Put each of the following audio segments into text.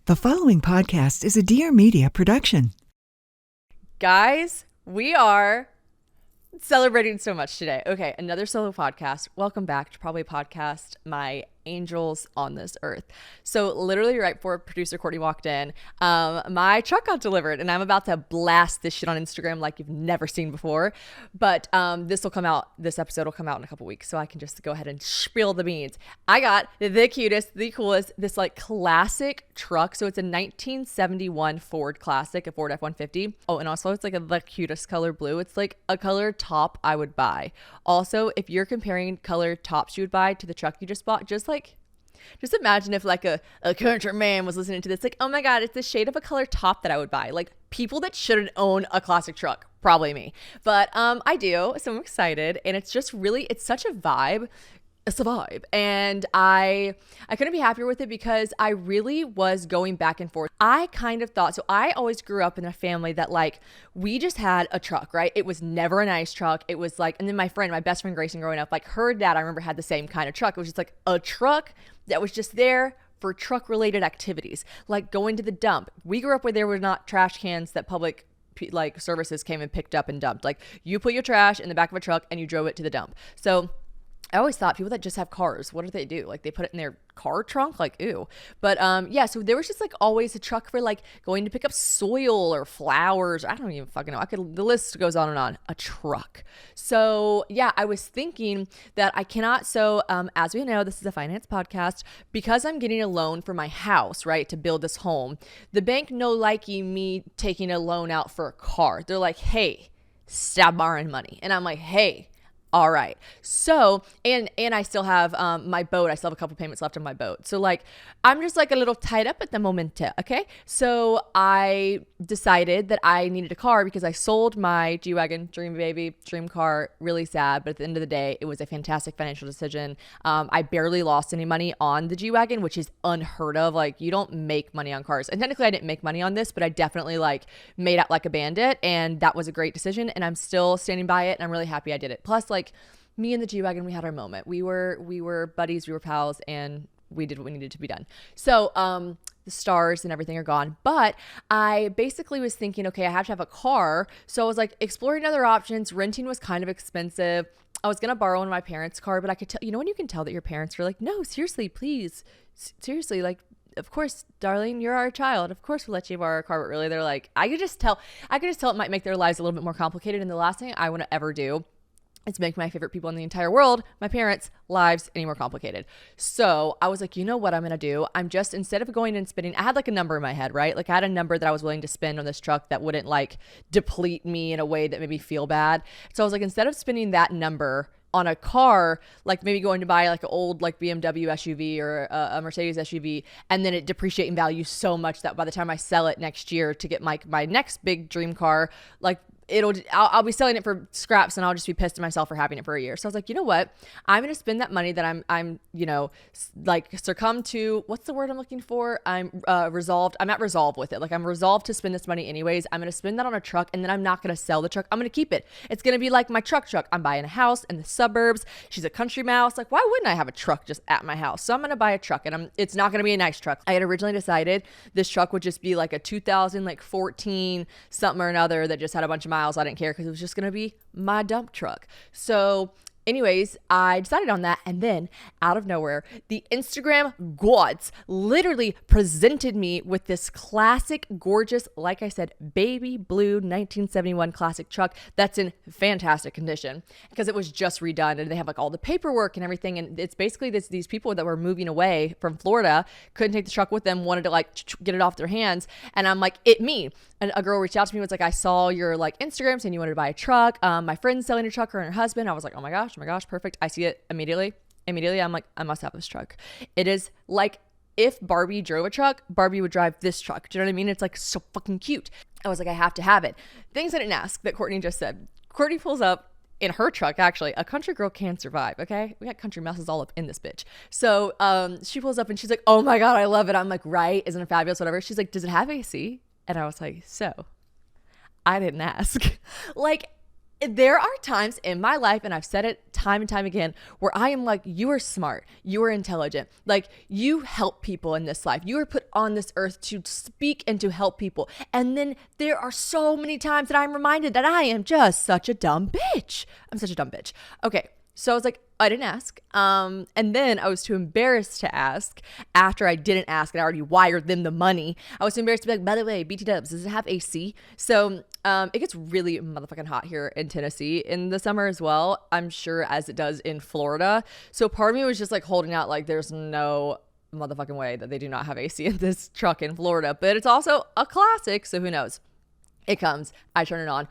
The following podcast is a Dear Media production. Guys, we are celebrating so much today. Okay, another solo podcast. Welcome back to probably podcast my angels on this earth. So literally right before producer Courtney walked in, my truck got delivered and I'm about to blast this shit on Instagram like you've never seen before. But this episode will come out in a couple weeks, so I can just go ahead and spill the beans. I got the cutest, the coolest, this like classic truck. So it's a 1971 Ford Classic, a Ford F-150. Oh, and also it's like the cutest color blue. It's like a color top I would buy. Also, if you're comparing color tops you would buy to the truck you just bought, just imagine if like a country man was listening to this, like, oh my God, it's the shade of a color top that I would buy. Like people that shouldn't own a classic truck, probably me. But I do, so I'm excited. And it's just really, it's such a vibe. It's a vibe. And I couldn't be happier with it because I really was going back and forth. I kind of thought, so I always grew up in a family that like, we just had a truck, right? It was never a nice truck. It was like, and then my best friend Grayson growing up, like her dad, I remember had the same kind of truck. It was just like a truck that was just there for truck related activities, like going to the dump. We grew up where there were not trash cans that public like services came and picked up and dumped. Like you put your trash in the back of a truck and you drove it to the dump. So I always thought people that just have cars, what do they do? Like they put it in their car trunk? Like, ew. But yeah, so there was just like always a truck for like going to pick up soil or flowers. I don't even fucking know. The list goes on and on. A truck. So yeah, I was thinking that I cannot. So as we know, this is a finance podcast. Because I'm getting a loan for my house, right, to build this home. The bank no liking me taking a loan out for a car. They're like, hey, stop borrowing money. And I'm like, hey, all right. So, and I still have my boat. I still have a couple payments left on my boat. So like, I'm just like a little tied up at the moment. Okay. So I decided that I needed a car because I sold my G-Wagon, dream baby, dream car, really sad. But at the end of the day, it was a fantastic financial decision. I barely lost any money on the G-Wagon, which is unheard of. Like you don't make money on cars. And technically I didn't make money on this, but I definitely like made out like a bandit. And that was a great decision. And I'm still standing by it. And I'm really happy I did it. Plus like, me and the G-Wagon, we had our moment. We were buddies, we were pals, and we did what we needed to be done. So the stars and everything are gone. But I basically was thinking, okay, I have to have a car. So I was like exploring other options. Renting was kind of expensive. I was going to borrow one of my parents' car, but I could tell, you know, when you can tell that your parents are like, no, seriously, please, seriously, like, of course, darling, you're our child. Of course we'll let you borrow our car. But really, they're like, I could just tell it might make their lives a little bit more complicated. And the last thing I want to ever do is make my favorite people in the entire world, my parents' lives, any more complicated. So I was like, you know what I'm going to do? I'm just, instead of going and spending, I had like a number in my head, right? Like I had a number that I was willing to spend on this truck that wouldn't like deplete me in a way that made me feel bad. So I was like, instead of spending that number on a car, like maybe going to buy like an old like BMW SUV or a Mercedes SUV, and then it depreciate in value so much that by the time I sell it next year to get my next big dream car, like I'll be selling it for scraps and I'll just be pissed at myself for having it for a year. So I was like, you know what? I'm going to spend that money that I'm, you know, like succumb to, what's the word I'm looking for? I'm resolved. I'm at resolve with it. Like I'm resolved to spend this money anyways. I'm going to spend that on a truck and then I'm not going to sell the truck. I'm going to keep it. It's going to be like my truck. I'm buying a house in the suburbs. She's a country mouse. Like, why wouldn't I have a truck just at my house? So I'm going to buy a truck and it's not going to be a nice truck. I had originally decided this truck would just be like a 2014 something or another that just had a bunch of miles. I didn't care because it was just going to be my dump truck. So anyways, I decided on that. And then out of nowhere, the Instagram gods literally presented me with this classic, gorgeous, like I said, baby blue 1971 classic truck that's in fantastic condition because it was just redone and they have like all the paperwork and everything. And it's basically these people that were moving away from Florida, couldn't take the truck with them, wanted to like get it off their hands. And I'm like, me. And a girl reached out to me, was like, I saw your like Instagram saying you wanted to buy a truck. My friend's selling a truck, her and her husband. I was like, oh my gosh, perfect. I see it immediately. I'm like, I must have this truck. It is like if Barbie drove a truck, Barbie would drive this truck. Do you know what I mean? It's like so fucking cute. I was like, I have to have it. Things I didn't ask that Courtney just said. Courtney pulls up in her truck, actually. A country girl can survive, okay? We got country mouses all up in this bitch. So she pulls up and she's like, oh my God, I love it. I'm like, right? Isn't it fabulous? Whatever. She's like, does it have AC? And I was like, so I didn't ask. Like, there are times in my life, and I've said it time and time again, where I am like, you are smart, you are intelligent, like you help people in this life. You are put on this earth to speak and to help people. And then there are so many times that I'm reminded that I am just such a dumb bitch. I'm such a dumb bitch. Okay. So I was like, I didn't ask. And then I was too embarrassed to ask after I didn't ask and I already wired them the money. I was too embarrassed to be like, by the way, BT Dubs, does it have AC? So it gets really motherfucking hot here in Tennessee in the summer as well. I'm sure as it does in Florida. So part of me was just like holding out like there's no motherfucking way that they do not have AC in this truck in Florida. But it's also a classic. So who knows? It comes. I turn it on.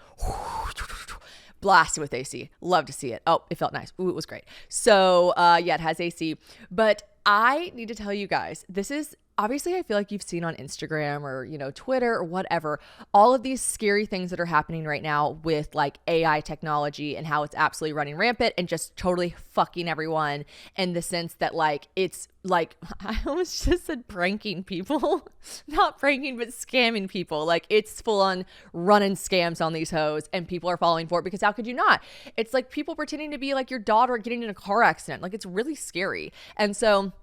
Blasted with AC. Love to see it. Oh, it felt nice. Ooh, it was great. So yeah, it has AC. But I need to tell you guys, this is obviously, I feel like you've seen on Instagram or, Twitter or whatever, all of these scary things that are happening right now with like AI technology and how it's absolutely running rampant and just totally fucking everyone in the sense that like, it's like, I almost just said pranking people, not pranking, but scamming people. Like it's full on running scams on these hoes and people are falling for it because how could you not? It's like people pretending to be like your daughter getting in a car accident. Like it's really scary. And so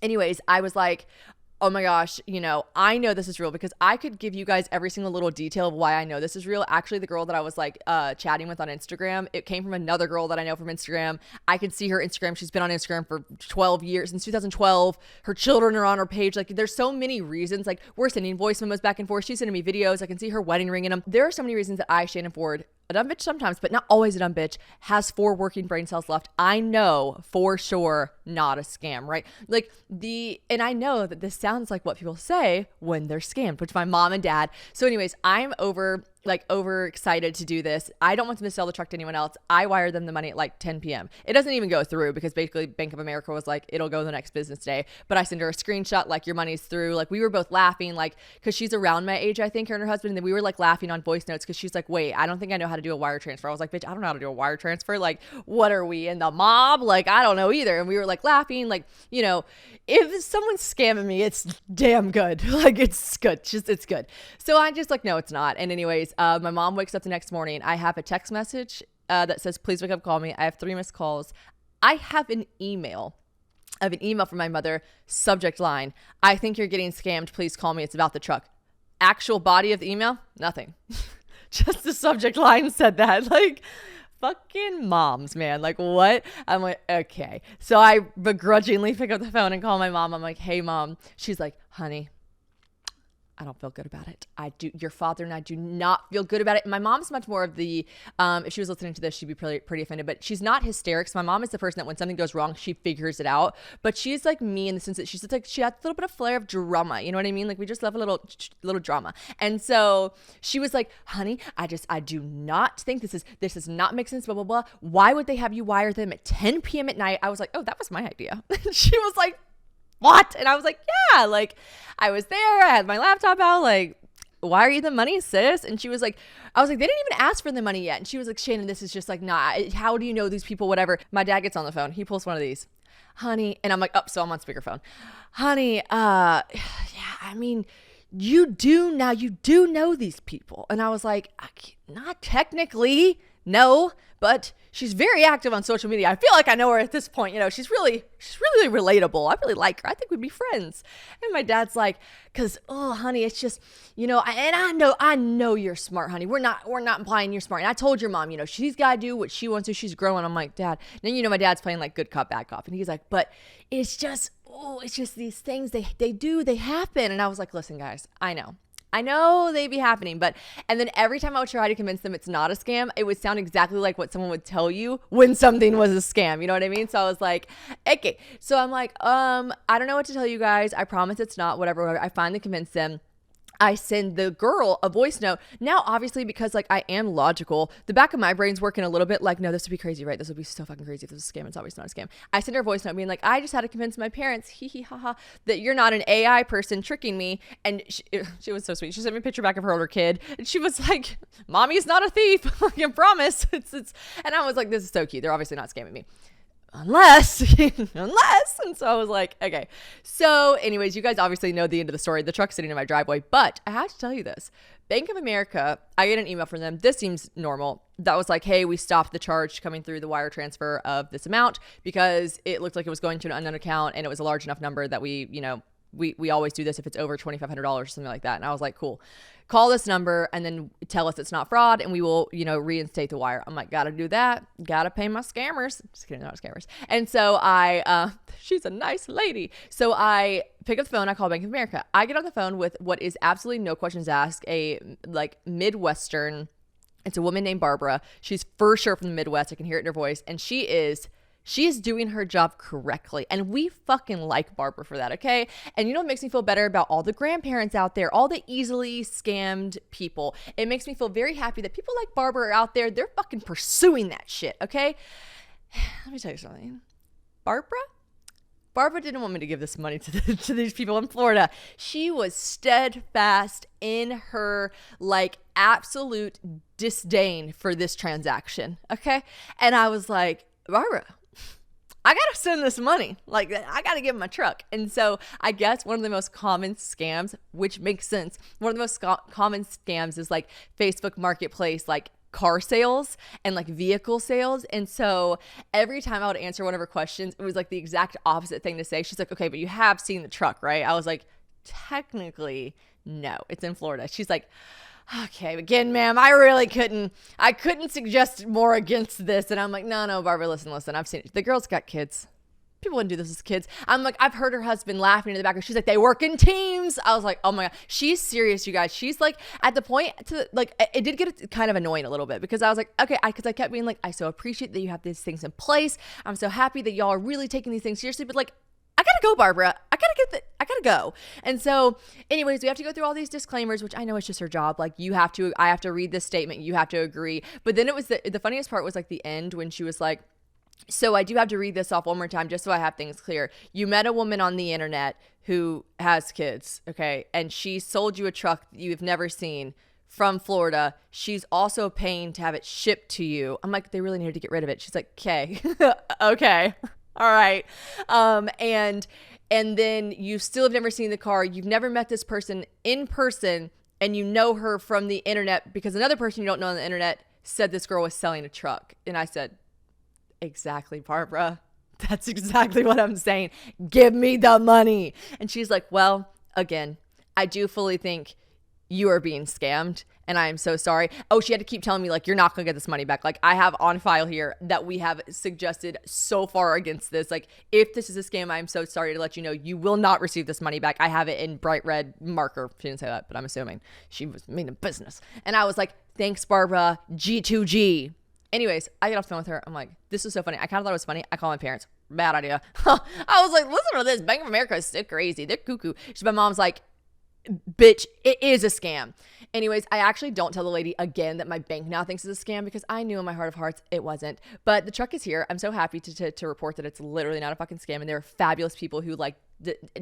anyways, I was like, oh my gosh, I know this is real because I could give you guys every single little detail of why I know this is real. Actually, the girl that I was like chatting with on Instagram, it came from another girl that I know from Instagram. I could see her Instagram. She's been on Instagram for 12 years, since 2012. Her children are on her page. Like there's so many reasons. Like we're sending voice memos back and forth. She's sending me videos. I can see her wedding ring in them. There are so many reasons that I, Shannon Ford, a dumb bitch sometimes, but not always a dumb bitch, has 4 working brain cells left. I know for sure not a scam, right? And I know that this sounds like what people say when they're scammed, which my mom and dad. So anyways, I'm over excited to do this. I don't want them to sell the truck to anyone else. I wired them the money at like 10 p.m. It doesn't even go through because basically Bank of America was like, it'll go the next business day. But I send her a screenshot like your money's through. Like we were both laughing like, cause she's around my age, I think, her and her husband. And then we were like laughing on voice notes cause she's like, wait, I don't think I know how to do a wire transfer. I was like, bitch, I don't know how to do a wire transfer. Like, what are we in the mob? Like, I don't know either. And we were like laughing, like, if someone's scamming me, it's damn good. Like it's good. It's good. So I just like, no, it's not. And anyways, my mom wakes up the next morning. I have a text message that says, please wake up, call me. I have 3 missed calls. I have an email. From my mother, subject line, I think you're getting scammed. Please call me. It's about the truck. Actual body of the email, nothing. Just the subject line said that. Like, fucking moms, man. Like, what? I'm like, okay. So I begrudgingly pick up the phone and call my mom. I'm like, hey, mom. She's like, honey, I don't feel good about it. Your father and I do not feel good about it. And my mom's much more of the, if she was listening to this, she'd be pretty offended, but she's not hysterics. My mom is the person that when something goes wrong, she figures it out. But she's like me in the sense that she's like, she has a little bit of flair of drama. You know what I mean? Like we just love a little drama. And so she was like, honey, I do not think this does not make sense, blah, blah, blah. Why would they have you wire them at 10 p.m. at night? I was like, oh, that was my idea. She was like, what? And I was like, yeah, like I was there. I had my laptop out. Like, why are you the money, sis? And she was like, I was like, they didn't even ask for the money yet. And she was like, Shannon, this is just like, nah, how do you know these people, whatever. My dad gets on the phone. He pulls one of these, honey. And I'm like, oh, so I'm on speakerphone. Honey, yeah, I mean, you do know these people. And I was like, not technically, no, but she's very active on social media. I feel like I know her at this point. She's really relatable. I really like her. I think we'd be friends. And my dad's like, cause, oh, honey, it's just, and I know you're smart, honey. We're not implying you're smart. And I told your mom, she's got to do what she wants to. She's growing. I'm like, Dad. Then, my dad's playing like good cop, bad cop. And he's like, but it's just these things they happen. And I was like, listen, guys, I know they be happening, and then every time I would try to convince them it's not a scam, it would sound exactly like what someone would tell you when something was a scam. You know what I mean? So I was like, okay. So I'm like, I don't know what to tell you guys. I promise it's not, whatever. I finally convinced them. I send the girl a voice note. Now, obviously, because like I am logical, the back of my brain's working a little bit like, no, this would be crazy, right? This would be so fucking crazy if this is a scam. It's obviously not a scam. I send her a voice note being like, I just had to convince my parents, hee hee ha ha, that you're not an AI person tricking me. And she was so sweet. She sent me a picture back of her older kid. And she was like, Mommy's not a thief. I promise. And I was like, this is so cute. They're obviously not scamming me. unless. And so I was like, okay. So anyways, you guys obviously know the end of the story. The truck's sitting in my driveway, but I have to tell you this. Bank of America, I get an email from them. This seems normal. That was like, hey, we stopped the charge coming through the wire transfer of this amount because it looked like it was going to an unknown account and it was a large enough number that we always do this if it's over $2,500 or something like that. And I was like, cool. Call this number and then tell us it's not fraud and we will, reinstate the wire. I'm like, gotta do that. Gotta pay my scammers. Just kidding, they're not scammers. And so she's a nice lady. So I pick up the phone. I call Bank of America. I get on the phone with what is absolutely no questions asked, a like Midwestern. It's a woman named Barbara. She's for sure from the Midwest. I can hear it in her voice. And she is doing her job correctly. And we fucking like Barbara for that, okay? And you know what makes me feel better about all the grandparents out there, all the easily scammed people? It makes me feel very happy that people like Barbara are out there. They're fucking pursuing that shit, okay? Let me tell you something. Barbara didn't want me to give this money to these people in Florida. She was steadfast in her like absolute disdain for this transaction, okay? And I was like, Barbara, I gotta send this money. Like, I gotta give him my truck. And so I guess one of the most common scams, which makes sense, one of the most common scams is like Facebook Marketplace, like car sales and like vehicle sales. And so every time I would answer one of her questions, it was like the exact opposite thing to say. She's like, okay, but you have seen the truck, right? I was like, technically, no, it's in Florida. She's like, okay, again, ma'am, I couldn't suggest more against this. And I'm like, no, Barbara, listen, I've seen it. The girl's got kids. People wouldn't do this as kids. I'm like, I've heard her husband laughing in the background. She's like, they work in teams. I was like, oh my God, she's serious, you guys. She's like at the point to like, it did get kind of annoying a little bit because I was like, okay, because I kept being like, I so appreciate that you have these things in place. I'm so happy that y'all are really taking these things seriously. But like, I gotta go, Barbara. I gotta go. And so anyways, we have to go through all these disclaimers, which I know it's just her job. Like I have to read this statement. You have to agree. But then it was the funniest part was like the end when she was like, so I do have to read this off one more time just so I have things clear. You met a woman on the internet who has kids. Okay. And she sold you a truck that you've never seen from Florida. She's also paying to have it shipped to you. I'm like, they really needed to get rid of it. She's like, okay, okay. All right. And then you still have never seen the car. You've never met this person in person and you know her from the internet because another person you don't know on the internet said this girl was selling a truck. And I said, exactly, Barbara. That's exactly what I'm saying. Give me the money. And she's like, well, again, I do fully think you are being scammed and I am so sorry. Oh, she had to keep telling me like, you're not going to get this money back. Like I have on file here that we have suggested so far against this. Like if this is a scam, I'm so sorry to let you know, you will not receive this money back. I have it in bright red marker. She didn't say that, but I'm assuming she was meaning business. And I was like, thanks, Barbara, G2G. Anyways, I get off the phone with her. I'm like, this is so funny. I kind of thought it was funny. I call my parents. Bad idea. I was like, listen to this. Bank of America is so crazy. They're cuckoo. My mom's like, bitch, it is a scam. Anyways, I actually don't tell the lady again that my bank now thinks it's a scam because I knew in my heart of hearts it wasn't. But the truck is here. I'm so happy to report that it's literally not a fucking scam. And there are fabulous people who like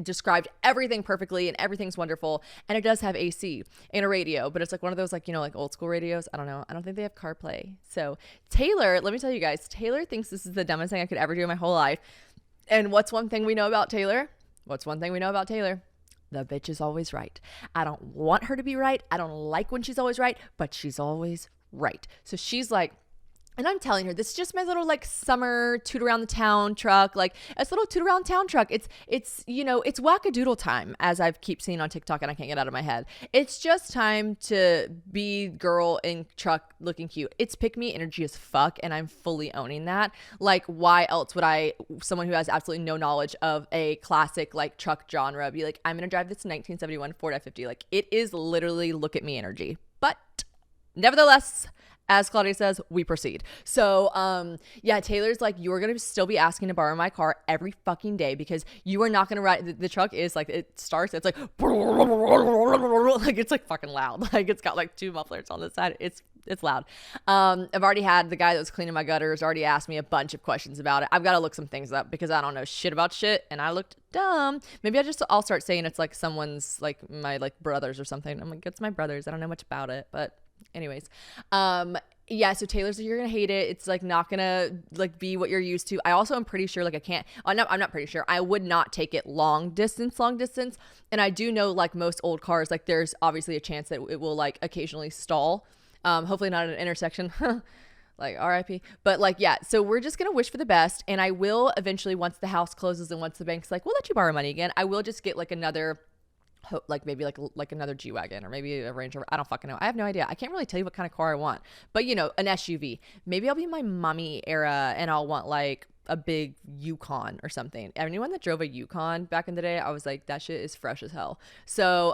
described everything perfectly and everything's wonderful. And it does have AC and a radio, but it's like one of those like, like old school radios. I don't know. I don't think they have CarPlay. So Taylor, let me tell you guys, Taylor thinks this is the dumbest thing I could ever do in my whole life. And what's one thing we know about Taylor? The bitch is always right. I don't want her to be right. I don't like when she's always right, but she's always right. So she's like, and I'm telling her, this is just my little like summer toot around the town truck. Like it's a little toot around town truck. It's it's wackadoodle time, as I keep seeing on TikTok and I can't get out of my head. It's just time to be girl in truck looking cute. It's pick me energy as fuck. And I'm fully owning that. Like why else would someone who has absolutely no knowledge of a classic like truck genre be like, I'm going to drive this 1971 Ford F50. Like it is literally look at me energy. But nevertheless, as Claudia says, we proceed. So, Taylor's like, you're going to still be asking to borrow my car every fucking day because you are not going to ride. The truck is like, it starts, it's like, like, it's like fucking loud. Like, it's got like two mufflers on the side. It's loud. I've already had the guy that was cleaning my gutters already asked me a bunch of questions about it. I've got to look some things up because I don't know shit about shit. And I looked dumb. Maybe I'll start saying it's like someone's like my like brothers or something. I'm like, it's my brothers. I don't know much about it, but anyways, Yeah, so Taylor's like, you're gonna hate it. It's like not gonna like be what you're used to. I also am pretty sure like I can't. I'm not pretty sure. I would not take it long distance. And I do know like most old cars, like there's obviously a chance that it will like occasionally stall. Hopefully not at an intersection. Like RIP. But like yeah, so we're just gonna wish for the best. And I will eventually, once the house closes and once the bank's like, we'll let you borrow money again, I will just get like another like maybe like another G-Wagon or maybe a Range Rover. I don't fucking know. I have no idea. I can't really tell you what kind of car I want, but you know, an SUV. Maybe I'll be in my mommy era and I'll want like a big Yukon or something. Anyone that drove a Yukon back in the day, I was like, that shit is fresh as hell. So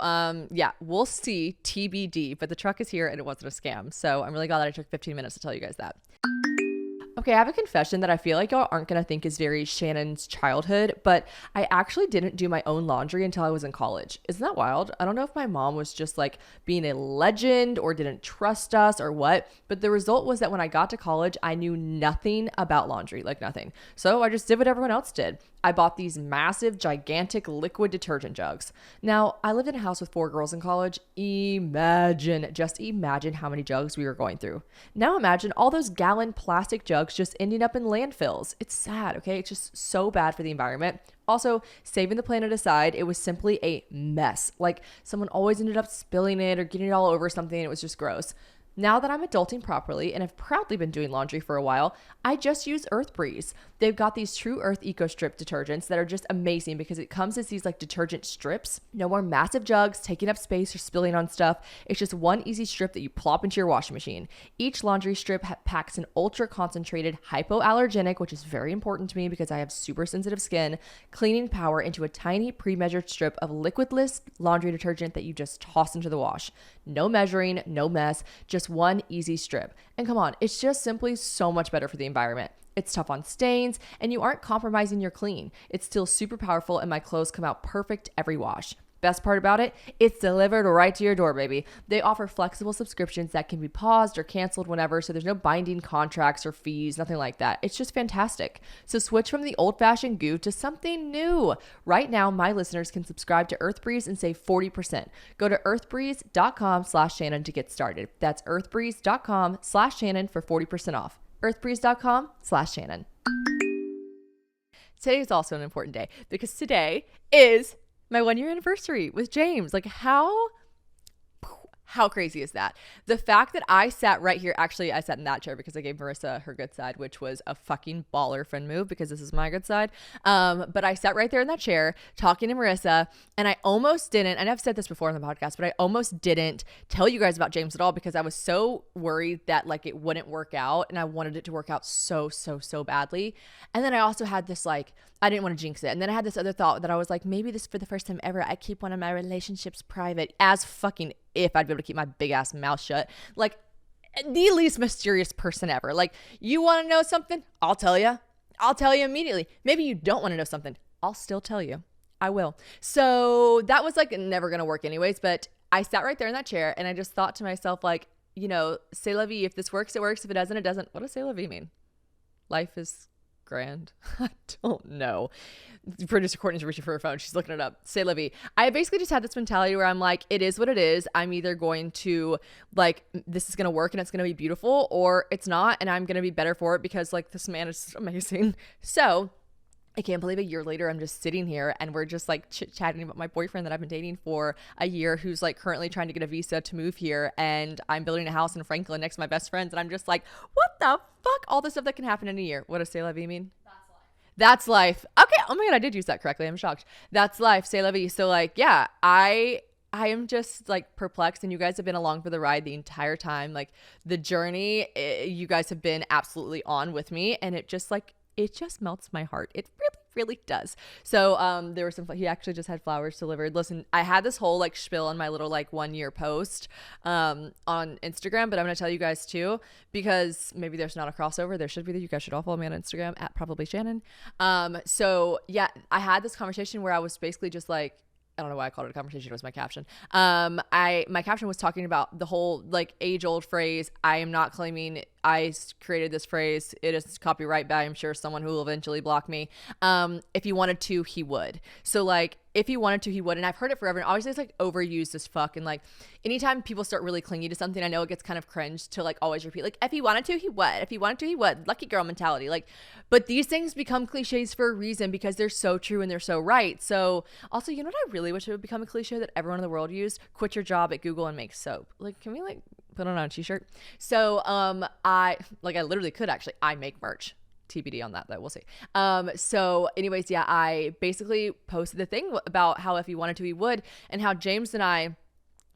yeah, we'll see, TBD, but the truck is here and it wasn't a scam. So I'm really glad that I took 15 minutes to tell you guys that. Okay, I have a confession that I feel like y'all aren't going to think is very Shannon's childhood, but I actually didn't do my own laundry until I was in college. Isn't that wild? I don't know if my mom was just like being a legend or didn't trust us or what, but the result was that when I got to college, I knew nothing about laundry, like nothing. So I just did what everyone else did. I bought these massive, gigantic liquid detergent jugs. Now, I lived in a house with 4 girls in college. Just imagine how many jugs we were going through. Now imagine all those gallon plastic jugs just ending up in landfills. It's sad, okay? It's just so bad for the environment. Also, saving the planet aside, it was simply a mess. Like someone always ended up spilling it or getting it all over something. It was just gross. Now that I'm adulting properly and have proudly been doing laundry for a while, I just use Earth Breeze. They've got these True Earth Eco Strip detergents that are just amazing because it comes as these like detergent strips. No more massive jugs taking up space or spilling on stuff. It's just one easy strip that you plop into your washing machine. Each laundry strip packs an ultra concentrated hypoallergenic, which is very important to me because I have super sensitive skin, cleaning power into a tiny pre-measured strip of liquidless laundry detergent that you just toss into the wash. No measuring, no mess, just one easy strip. And come on, it's just simply so much better for the environment. It's tough on stains and you aren't compromising your clean. It's still super powerful and my clothes come out perfect every wash. Best part about it, it's delivered right to your door, baby. They offer flexible subscriptions that can be paused or canceled whenever, so there's no binding contracts or fees, nothing like that. It's just fantastic. So switch from the old-fashioned goo to something new. Right now, my listeners can subscribe to EarthBreeze and save 40%. Go to earthbreeze.com/Shannon to get started. That's earthbreeze.com/Shannon for 40% off. earthbreeze.com/Shannon. Today is also an important day because today is my 1-year anniversary with James. Like how crazy is that? The fact that I sat right here, actually I sat in that chair because I gave Marissa her good side, which was a fucking baller friend move because this is my good side. But I sat right there in that chair talking to Marissa and I almost didn't, and I've said this before on the podcast, but I almost didn't tell you guys about James at all because I was so worried that like it wouldn't work out and I wanted it to work out so badly. And then I also had this like, I didn't want to jinx it. And then I had this other thought that I was like, maybe this for the first time ever, I keep one of my relationships private, as fucking if I'd be able to keep my big ass mouth shut. Like the least mysterious person ever. Like you want to know something? I'll tell you. I'll tell you immediately. Maybe you don't want to know something. I'll still tell you. I will. So that was like never going to work anyways. But I sat right there in that chair and I just thought to myself like, you know, c'est la vie. If this works, it works. If it doesn't, it doesn't. What does c'est la vie mean? Life is grand. I don't know. Producer Courtney's reaching for her phone. She's looking it up. C'est la vie. I basically just had this mentality where I'm like, it is what it is. I'm either going to like, this is going to work and it's going to be beautiful or it's not. And I'm going to be better for it because like this man is amazing. So I can't believe a year later, I'm just sitting here and we're just like chit-chatting about my boyfriend that I've been dating for a year who's like currently trying to get a visa to move here. And I'm building a house in Franklin next to my best friends. And I'm just like, what the fuck? All the stuff that can happen in a year. What does c'est la vie mean? That's life. Okay. Oh my God, I did use that correctly. I'm shocked. That's life. C'est la vie. So like, yeah, I am just like perplexed and you guys have been along for the ride the entire time. Like the journey, you guys have been absolutely on with me and it just melts my heart. It really does. So there were he actually just had flowers delivered. Listen, I had this whole like spiel on my little like 1-year post on Instagram, but I'm gonna tell you guys too because maybe there's not a crossover. There should be. You guys should all follow me on Instagram at probably Shannon. So yeah, I had this conversation where I was basically just like, I don't know why I called it a conversation. It was my caption. My caption was talking about the whole like age old phrase. I am not claiming I created this phrase. It is copyright by, I'm sure, someone who will eventually block me. If he wanted to, he would. So like, if he wanted to, he would. And I've heard it forever. And obviously it's like overused as fuck. And like anytime people start really clingy to something, I know it gets kind of cringe to like always repeat, like, if he wanted to, he would. If he wanted to, he would. Lucky girl mentality. Like, but these things become cliches for a reason because they're so true and they're so right. So also, you know what I really wish it would become a cliche that everyone in the world used? Quit your job at Google and make soap. Like, can we like put on a t-shirt? So I literally could actually. I make merch. TBD on that though, we'll see. So anyways, yeah, I basically posted the thing about how if he wanted to, he would, and how James and I,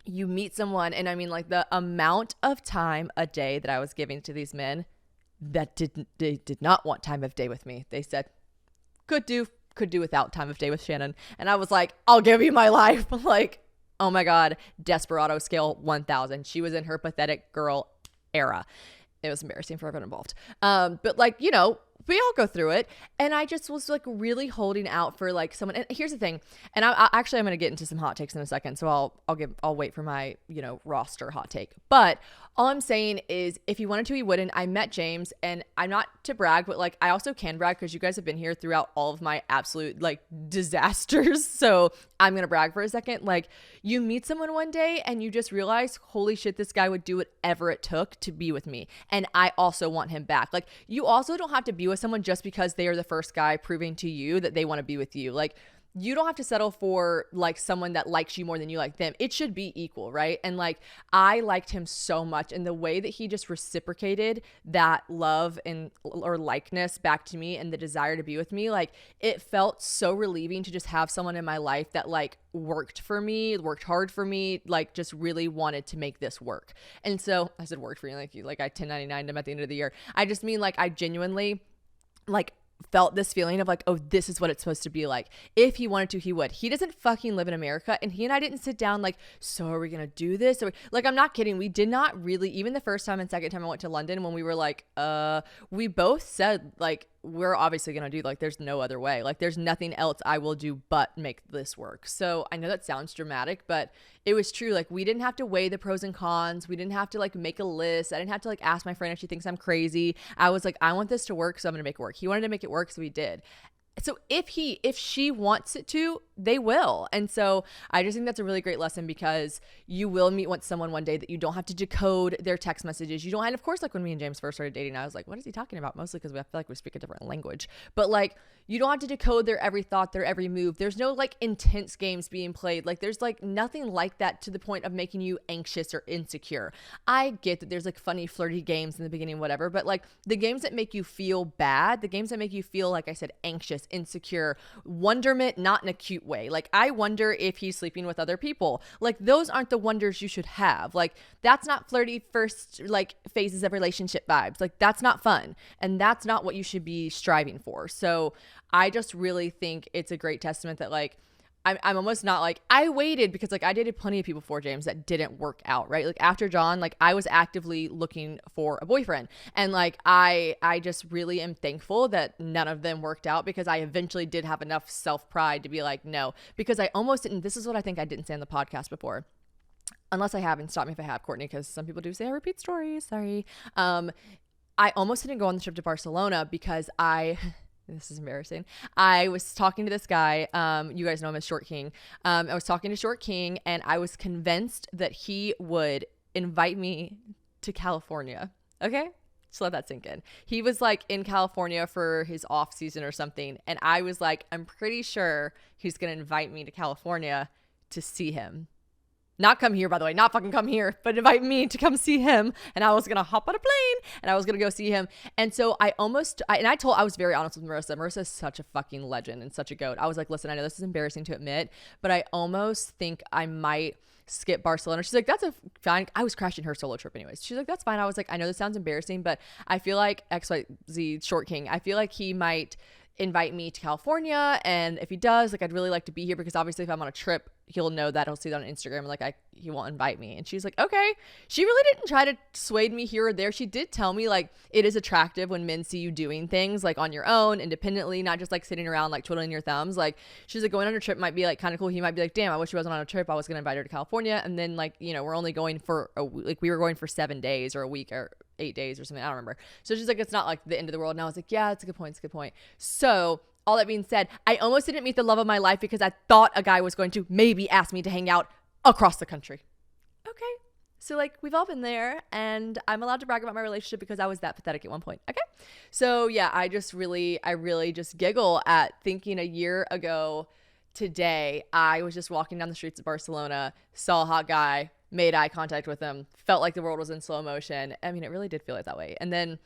you meet someone, and I mean like the amount of time a day that I was giving to these men that they did not want time of day with me. They said, could do without time of day with Shannon. And I was like, I'll give you my life. Like, oh my God, desperado scale 1000. She was in her pathetic girl era. It was embarrassing for everyone involved. But like, you know, we all go through it. And I just was like really holding out for like someone. And here's the thing. And I'm going to get into some hot takes in a second. So I'll wait for my, you know, roster hot take. But all I'm saying is if he wanted to, he wouldn't. I met James, and I'm not to brag, but like I also can brag because you guys have been here throughout all of my absolute like disasters. So I'm going to brag for a second. Like, you meet someone one day and you just realize, holy shit, this guy would do whatever it took to be with me. And I also want him back. Like, you also don't have to be with someone just because they are the first guy proving to you that they want to be with you. Like, you don't have to settle for like someone that likes you more than you like them. It should be equal, right? And like, I liked him so much, and the way that he just reciprocated that love and or likeness back to me and the desire to be with me, like, it felt so relieving to just have someone in my life that like worked for me, worked hard for me, like just really wanted to make this work. And so I said worked for you, like I 1099 him at the end of the year. I just mean like I genuinely like felt this feeling of like, oh, this is what it's supposed to be like. If he wanted to, he would. He doesn't fucking live in America, and he and I didn't sit down like, so are we gonna do this? Or like, I'm not kidding. We did not really, even the first time and second time I went to London, when we were like, we both said like, we're obviously gonna do, like, there's no other way. Like, there's nothing else I will do but make this work. So I know that sounds dramatic, but it was true. Like, we didn't have to weigh the pros and cons. We didn't have to like make a list. I didn't have to like ask my friend if she thinks I'm crazy. I was like, I want this to work, so I'm gonna make it work. He wanted to make it work, so he did. So if she wants it to, they will. And so I just think that's a really great lesson, because you will meet someone one day that you don't have to decode their text messages. You don't. And of course, like when me and James first started dating, I was like, what is he talking about? Mostly because I feel like we speak a different language. But like, you don't have to decode their every thought, their every move. There's no like intense games being played. Like, there's like nothing like that to the point of making you anxious or insecure. I get that there's like funny, flirty games in the beginning, whatever. But like the games that make you feel bad, the games that make you feel, like I said, anxious, insecure, wonderment, not in a cute way. Like, I wonder if he's sleeping with other people. Like, those aren't the wonders you should have. Like, that's not flirty first like phases of relationship vibes. Like, that's not fun, and that's not what you should be striving for. So I just really think it's a great testament that like, I'm almost not like, I waited, because like I dated plenty of people before James that didn't work out, right? Like after John, like I was actively looking for a boyfriend, and like I just really am thankful that none of them worked out, because I eventually did have enough self-pride to be like, no, because I almost didn't. This is what I think I didn't say on the podcast before, unless I have, and stop me if I have, Courtney, because some people do say I repeat stories, sorry. I almost didn't go on the trip to Barcelona because this is embarrassing. I was talking to this guy. You guys know him as Short King. I was talking to Short King, and I was convinced that he would invite me to California. Okay? Just let that sink in. He was like in California for his off season or something. And I was like, I'm pretty sure he's going to invite me to California to see him. Not come here, by the way, not fucking come here, but invite me to come see him. And I was going to hop on a plane and I was going to go see him. And so I was very honest with Marissa. Marissa is such a fucking legend and such a goat. I was like, listen, I know this is embarrassing to admit, but I almost think I might skip Barcelona. She's like, that's a fine. I was crashing her solo trip anyways. She's like, that's fine. I was like, I know this sounds embarrassing, but I feel like XYZ Short King, I feel like he might invite me to California, and if he does, like, I'd really like to be here, because obviously if I'm on a trip, he'll know that. He'll see that on Instagram, and like he won't invite me. And she's like, okay. She really didn't try to sway me here or there. She did tell me like it is attractive when men see you doing things like on your own, independently, not just like sitting around like twiddling your thumbs. Like, she's like, going on a trip might be like kind of cool. He might be like, damn, I wish he wasn't on a trip. I was gonna invite her to California, and then like, you know, we're only going for we were going for 7 days or a week or 8 days or something. I don't remember. So she's like, it's not like the end of the world. And I was like, yeah, it's a good point. So all that being said, I almost didn't meet the love of my life because I thought a guy was going to maybe ask me to hang out across the country. Okay. So like we've all been there, and I'm allowed to brag about my relationship because I was that pathetic at one point. Okay. So yeah, I really just giggle at thinking a year ago today, I was just walking down the streets of Barcelona, saw a hot guy, made eye contact with him, felt like the world was in slow motion. I mean, it really did feel like that way. And then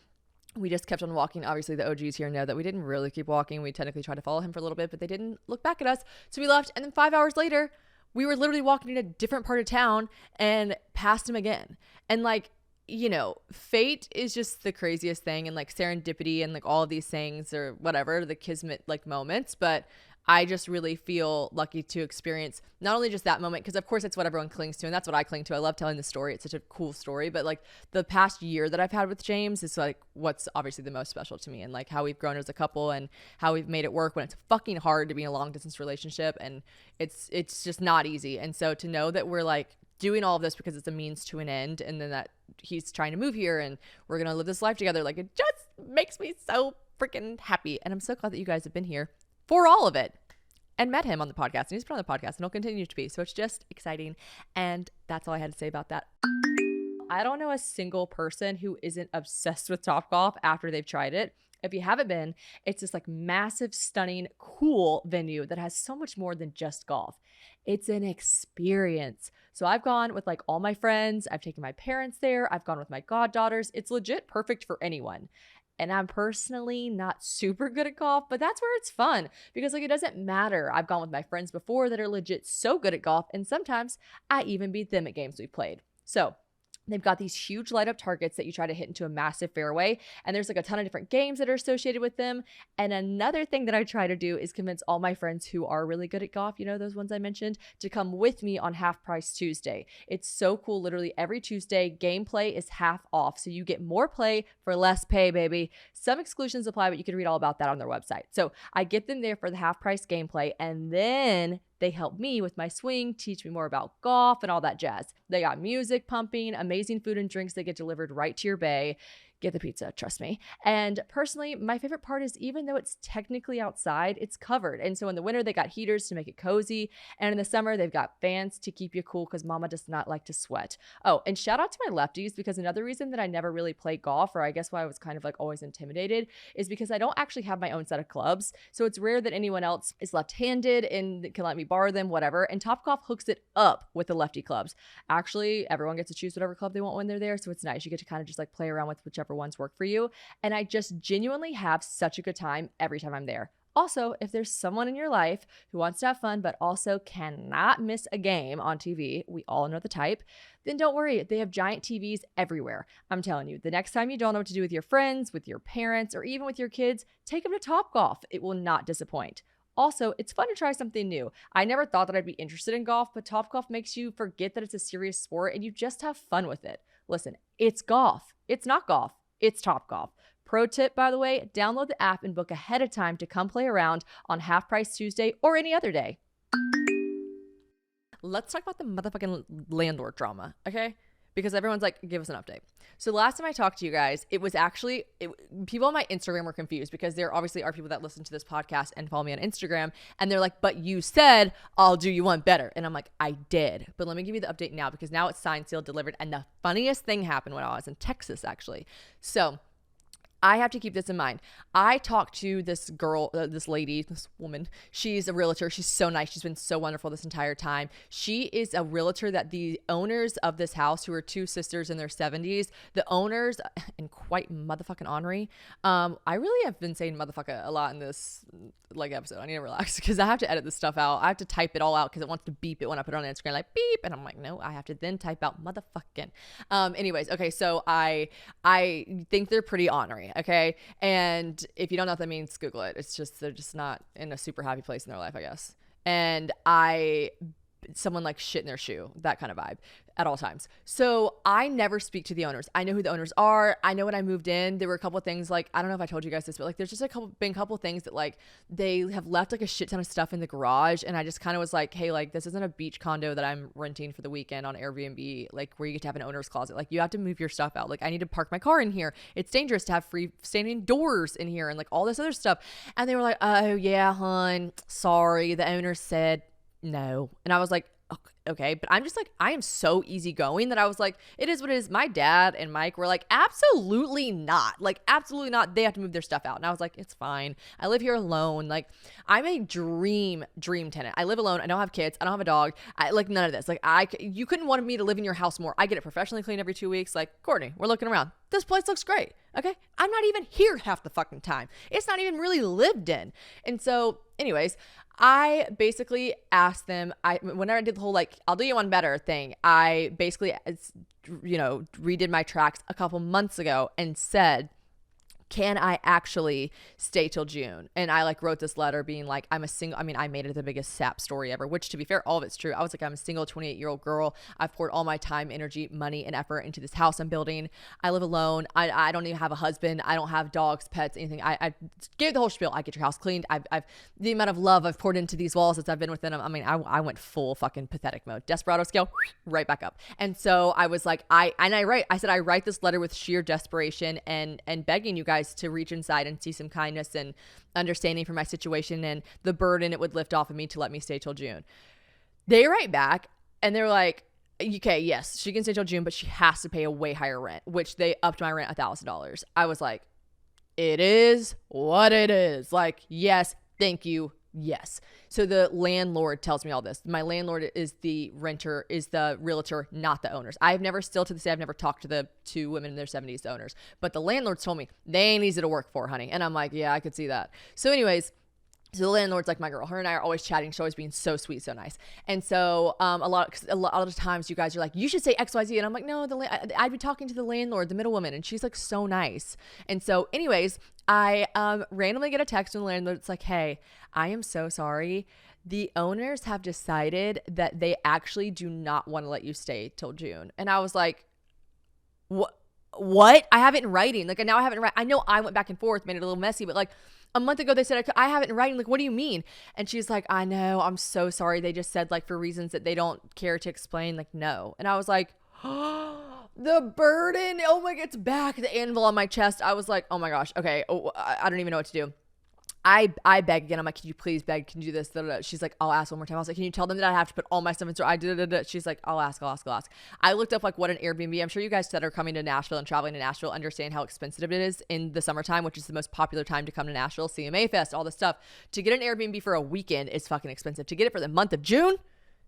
we just kept on walking. Obviously, the OGs here know that we didn't really keep walking. We technically tried to follow him for a little bit, but they didn't look back at us. So we left. And then 5 hours later, we were literally walking in a different part of town and passed him again. And like, you know, fate is just the craziest thing, and like serendipity and like all of these things or whatever, the kismet like moments. But I just really feel lucky to experience not only just that moment, because of course it's what everyone clings to, and that's what I cling to. I love telling the story. It's such a cool story. But like the past year that I've had with James is like what's obviously the most special to me, and like how we've grown as a couple and how we've made it work when it's fucking hard to be in a long distance relationship, and it's just not easy. And so to know that we're like doing all of this because it's a means to an end, and then that he's trying to move here and we're gonna live this life together, like it just makes me so freaking happy. And I'm so glad that you guys have been here for all of it and met him on the podcast, and he's been on the podcast and he'll continue to be. So it's just exciting. And that's all I had to say about that. I don't know a single person who isn't obsessed with Topgolf after they've tried it. If you haven't been, it's this like massive, stunning, cool venue that has so much more than just golf. It's an experience. So I've gone with like all my friends. I've taken my parents there. I've gone with my goddaughters. It's legit perfect for anyone. And I'm personally not super good at golf, but that's where it's fun because like it doesn't matter. I've gone with my friends before that are legit so good at golf, and sometimes I even beat them at games we've played. So they've got these huge light up targets that you try to hit into a massive fairway. And there's like a ton of different games that are associated with them. And another thing that I try to do is convince all my friends who are really good at golf, you know, those ones I mentioned, to come with me on Half Price Tuesday. It's so cool. Literally every Tuesday, gameplay is half off. So you get more play for less pay, baby. Some exclusions apply, but you can read all about that on their website. So I get them there for the half price gameplay, and then they help me with my swing, teach me more about golf and all that jazz. They got music pumping, amazing food and drinks that get delivered right to your bay. Get the pizza, trust me. And personally, my favorite part is even though it's technically outside, it's covered. And so in the winter, they got heaters to make it cozy. And in the summer, they've got fans to keep you cool because mama does not like to sweat. Oh, and shout out to my lefties, because another reason that I never really play golf, or I guess why I was kind of like always intimidated, is because I don't actually have my own set of clubs. So it's rare that anyone else is left-handed and can let me borrow them, whatever. And Topgolf hooks it up with the lefty clubs. Actually, everyone gets to choose whatever club they want when they're there. So it's nice. You get to kind of just like play around with whichever ones work for you. And I just genuinely have such a good time every time I'm there. Also, if there's someone in your life who wants to have fun but also cannot miss a game on TV, we all know the type, then don't worry. They have giant TVs everywhere. I'm telling you, the next time you don't know what to do with your friends, with your parents, or even with your kids, take them to Topgolf. It will not disappoint. Also, it's fun to try something new. I never thought that I'd be interested in golf, but Topgolf makes you forget that it's a serious sport and you just have fun with it. Listen, it's golf. It's not golf. It's Topgolf. Pro tip, by the way, download the app and book ahead of time to come play around on Half Price Tuesday or any other day. Let's talk about the motherfucking landlord drama, okay? Because everyone's like, give us an update. So last time I talked to you guys, it was actually, people on my Instagram were confused because there obviously are people that listen to this podcast and follow me on Instagram. And they're like, but you said, I'll do you one better. And I'm like, I did. But let me give you the update now because now it's signed, sealed, delivered. And the funniest thing happened when I was in Texas, actually. So I have to keep this in mind. I talked to this girl, this lady, this woman. She's a realtor. She's so nice. She's been so wonderful this entire time. She is a realtor that the owners of this house, who are two sisters in their 70s, the owners, and quite motherfucking ornery. I really have been saying motherfucker a lot in this like episode. I need to relax because I have to edit this stuff out. I have to type it all out because it wants to beep it when I put it on Instagram, like beep. And I'm like, no, I have to then type out motherfucking. Anyways, okay, so I think they're pretty ornery. Okay. And if you don't know what that means, Google it. It's just, they're just not in a super happy place in their life, I guess. And someone like shit in their shoe, that kind of vibe. at all times. So I never speak to the owners. I know who the owners are. I know when I moved in, there were a couple of things like, I don't know if I told you guys this, but like there's just been a couple of things that like they have left like a shit ton of stuff in the garage. And I just kind of was like, hey, like this isn't a beach condo that I'm renting for the weekend on Airbnb, like where you get to have an owner's closet. Like you have to move your stuff out. Like I need to park my car in here. It's dangerous to have free standing doors in here and like all this other stuff. And they were like, oh yeah, hon, sorry. The owner said no. And I was like, okay, but I'm just like, I am so easygoing that I was like, it is what it is. My dad and Mike were like, absolutely not. Like, absolutely not. They have to move their stuff out. And I was like, it's fine. I live here alone. Like, I'm a dream tenant. I live alone. I don't have kids. I don't have a dog. I like none of this. Like, you couldn't want me to live in your house more. I get it professionally cleaned every 2 weeks. Like, Courtney, we're looking around. This place looks great. Okay. I'm not even here half the fucking time. It's not even really lived in. And so, anyways, I basically asked them, whenever I did the whole, like, I'll do you one better thing, I basically, redid my tracks a couple months ago and said, can I actually stay till June? And I like wrote this letter being like, I'm a single, I mean, I made it the biggest sap story ever, which to be fair, all of it's true. I was like, I'm a single 28-year-old girl. I've poured all my time, energy, money, and effort into this house I'm building. I live alone. I don't even have a husband. I don't have dogs, pets, anything. I gave the whole spiel. I get your house cleaned. I've the amount of love I've poured into these walls since I've been within them. I mean, I went full fucking pathetic mode, desperado scale, right back up. And so I was like, I said, I write this letter with sheer desperation and begging you guys to reach inside and see some kindness and understanding for my situation and the burden it would lift off of me to let me stay till June. They write back and they're like, okay, yes, she can stay till June, but she has to pay a way higher rent, which they upped my rent $1,000. I was like, it is what it is. Like, yes, thank you. Yes. So the landlord tells me all this. My landlord is the renter, is the realtor, not the owners. I've never, still to this day, I've never talked to the two women in their 70s, the owners. But the landlords told me, they ain't easy to work for, honey. And I'm like, yeah, I could see that. So anyways, so the landlord's like my girl. Her and I are always chatting. She's always being so sweet, so nice. And so a lot of the times you guys are like, you should say X, Y, Z. And I'm like, no, I'd be talking to the landlord, the middlewoman. And she's like so nice. And so anyways, I randomly get a text from the landlord. It's like, hey, I am so sorry. The owners have decided that they actually do not want to let you stay till June. And I was like, what? I have it in writing. Like now I have it in writing. I know I went back and forth, made it a little messy, but like a month ago they said I have it in writing. Like, what do you mean? And she's like, I know, I'm so sorry. They just said like for reasons that they don't care to explain, like no. And I was like, the burden, oh my God, it's back, the anvil on my chest. I was like, oh my gosh, okay, I don't even know what to do. I beg again. I'm like, can you please beg? Can you do this? She's like, I'll ask one more time. I was like, can you tell them that I have to put all my stuff in store? I did. She's like, I'll ask. I looked up like what an Airbnb. I'm sure you guys that are coming to Nashville and traveling to Nashville understand how expensive it is in the summertime, which is the most popular time to come to Nashville, CMA Fest, all this stuff. To get an Airbnb for a weekend is fucking expensive. To get it for the month of June,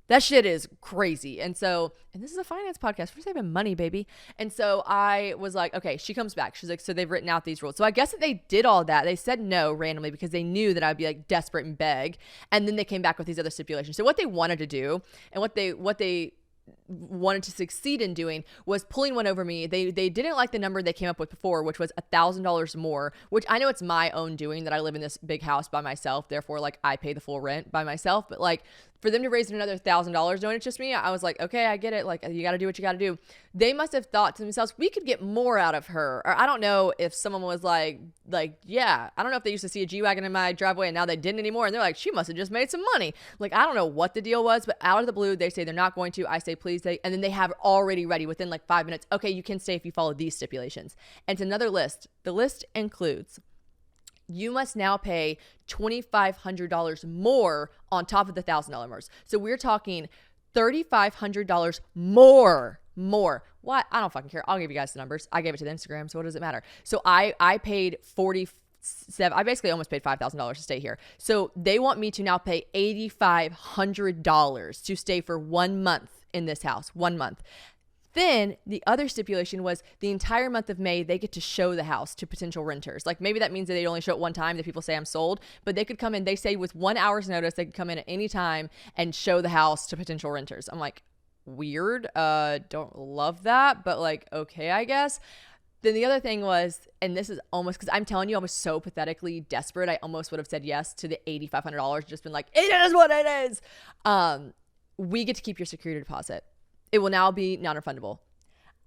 that shit is crazy. And so, and this is a finance podcast. We're saving money, baby. And so I was like, okay, she comes back. She's like, so they've written out these rules. So I guess that they did all that. They said no randomly because they knew that I'd be like desperate and beg. And then they came back with these other stipulations. So what they wanted to do and what they wanted to succeed in doing was pulling one over me. They didn't like the number they came up with before, which was $1,000 more, which I know it's my own doing that I live in this big house by myself. Therefore, like I pay the full rent by myself. But like for them to raise it another $1,000 knowing it's just me, I was like, okay, I get it. Like you got to do what you got to do. They must have thought to themselves, we could get more out of her. Or I don't know if someone was like, yeah, I don't know if they used to see a G-Wagon in my driveway and now they didn't anymore. And they're like, she must have just made some money. Like, I don't know what the deal was, but out of the blue, they say they're not going to. I say, please stay. And then they have already ready within like 5 minutes. Okay, you can stay if you follow these stipulations. And it's another list. The list includes, you must now pay $2,500 more on top of the $1,000 more. So we're talking $3,500 more. What? I don't fucking care. I'll give you guys the numbers. I gave it to the Instagram, so what does it matter? So I paid I basically almost paid $5,000 to stay here. So they want me to now pay $8,500 to stay for 1 month in this house. 1 month. Then the other stipulation was the entire month of May, they get to show the house to potential renters. Like maybe that means that they only show it one time that people say I'm sold, but they could come in, they say with 1 hour's notice, they could come in at any time and show the house to potential renters. I'm like, weird. Don't love that, but like, okay, I guess. Then the other thing was, and this is almost, because I'm telling you, I was so pathetically desperate. I almost would have said yes to the $8,500, just been like, it is what it is. We get to keep your security deposit. It will now be non-refundable.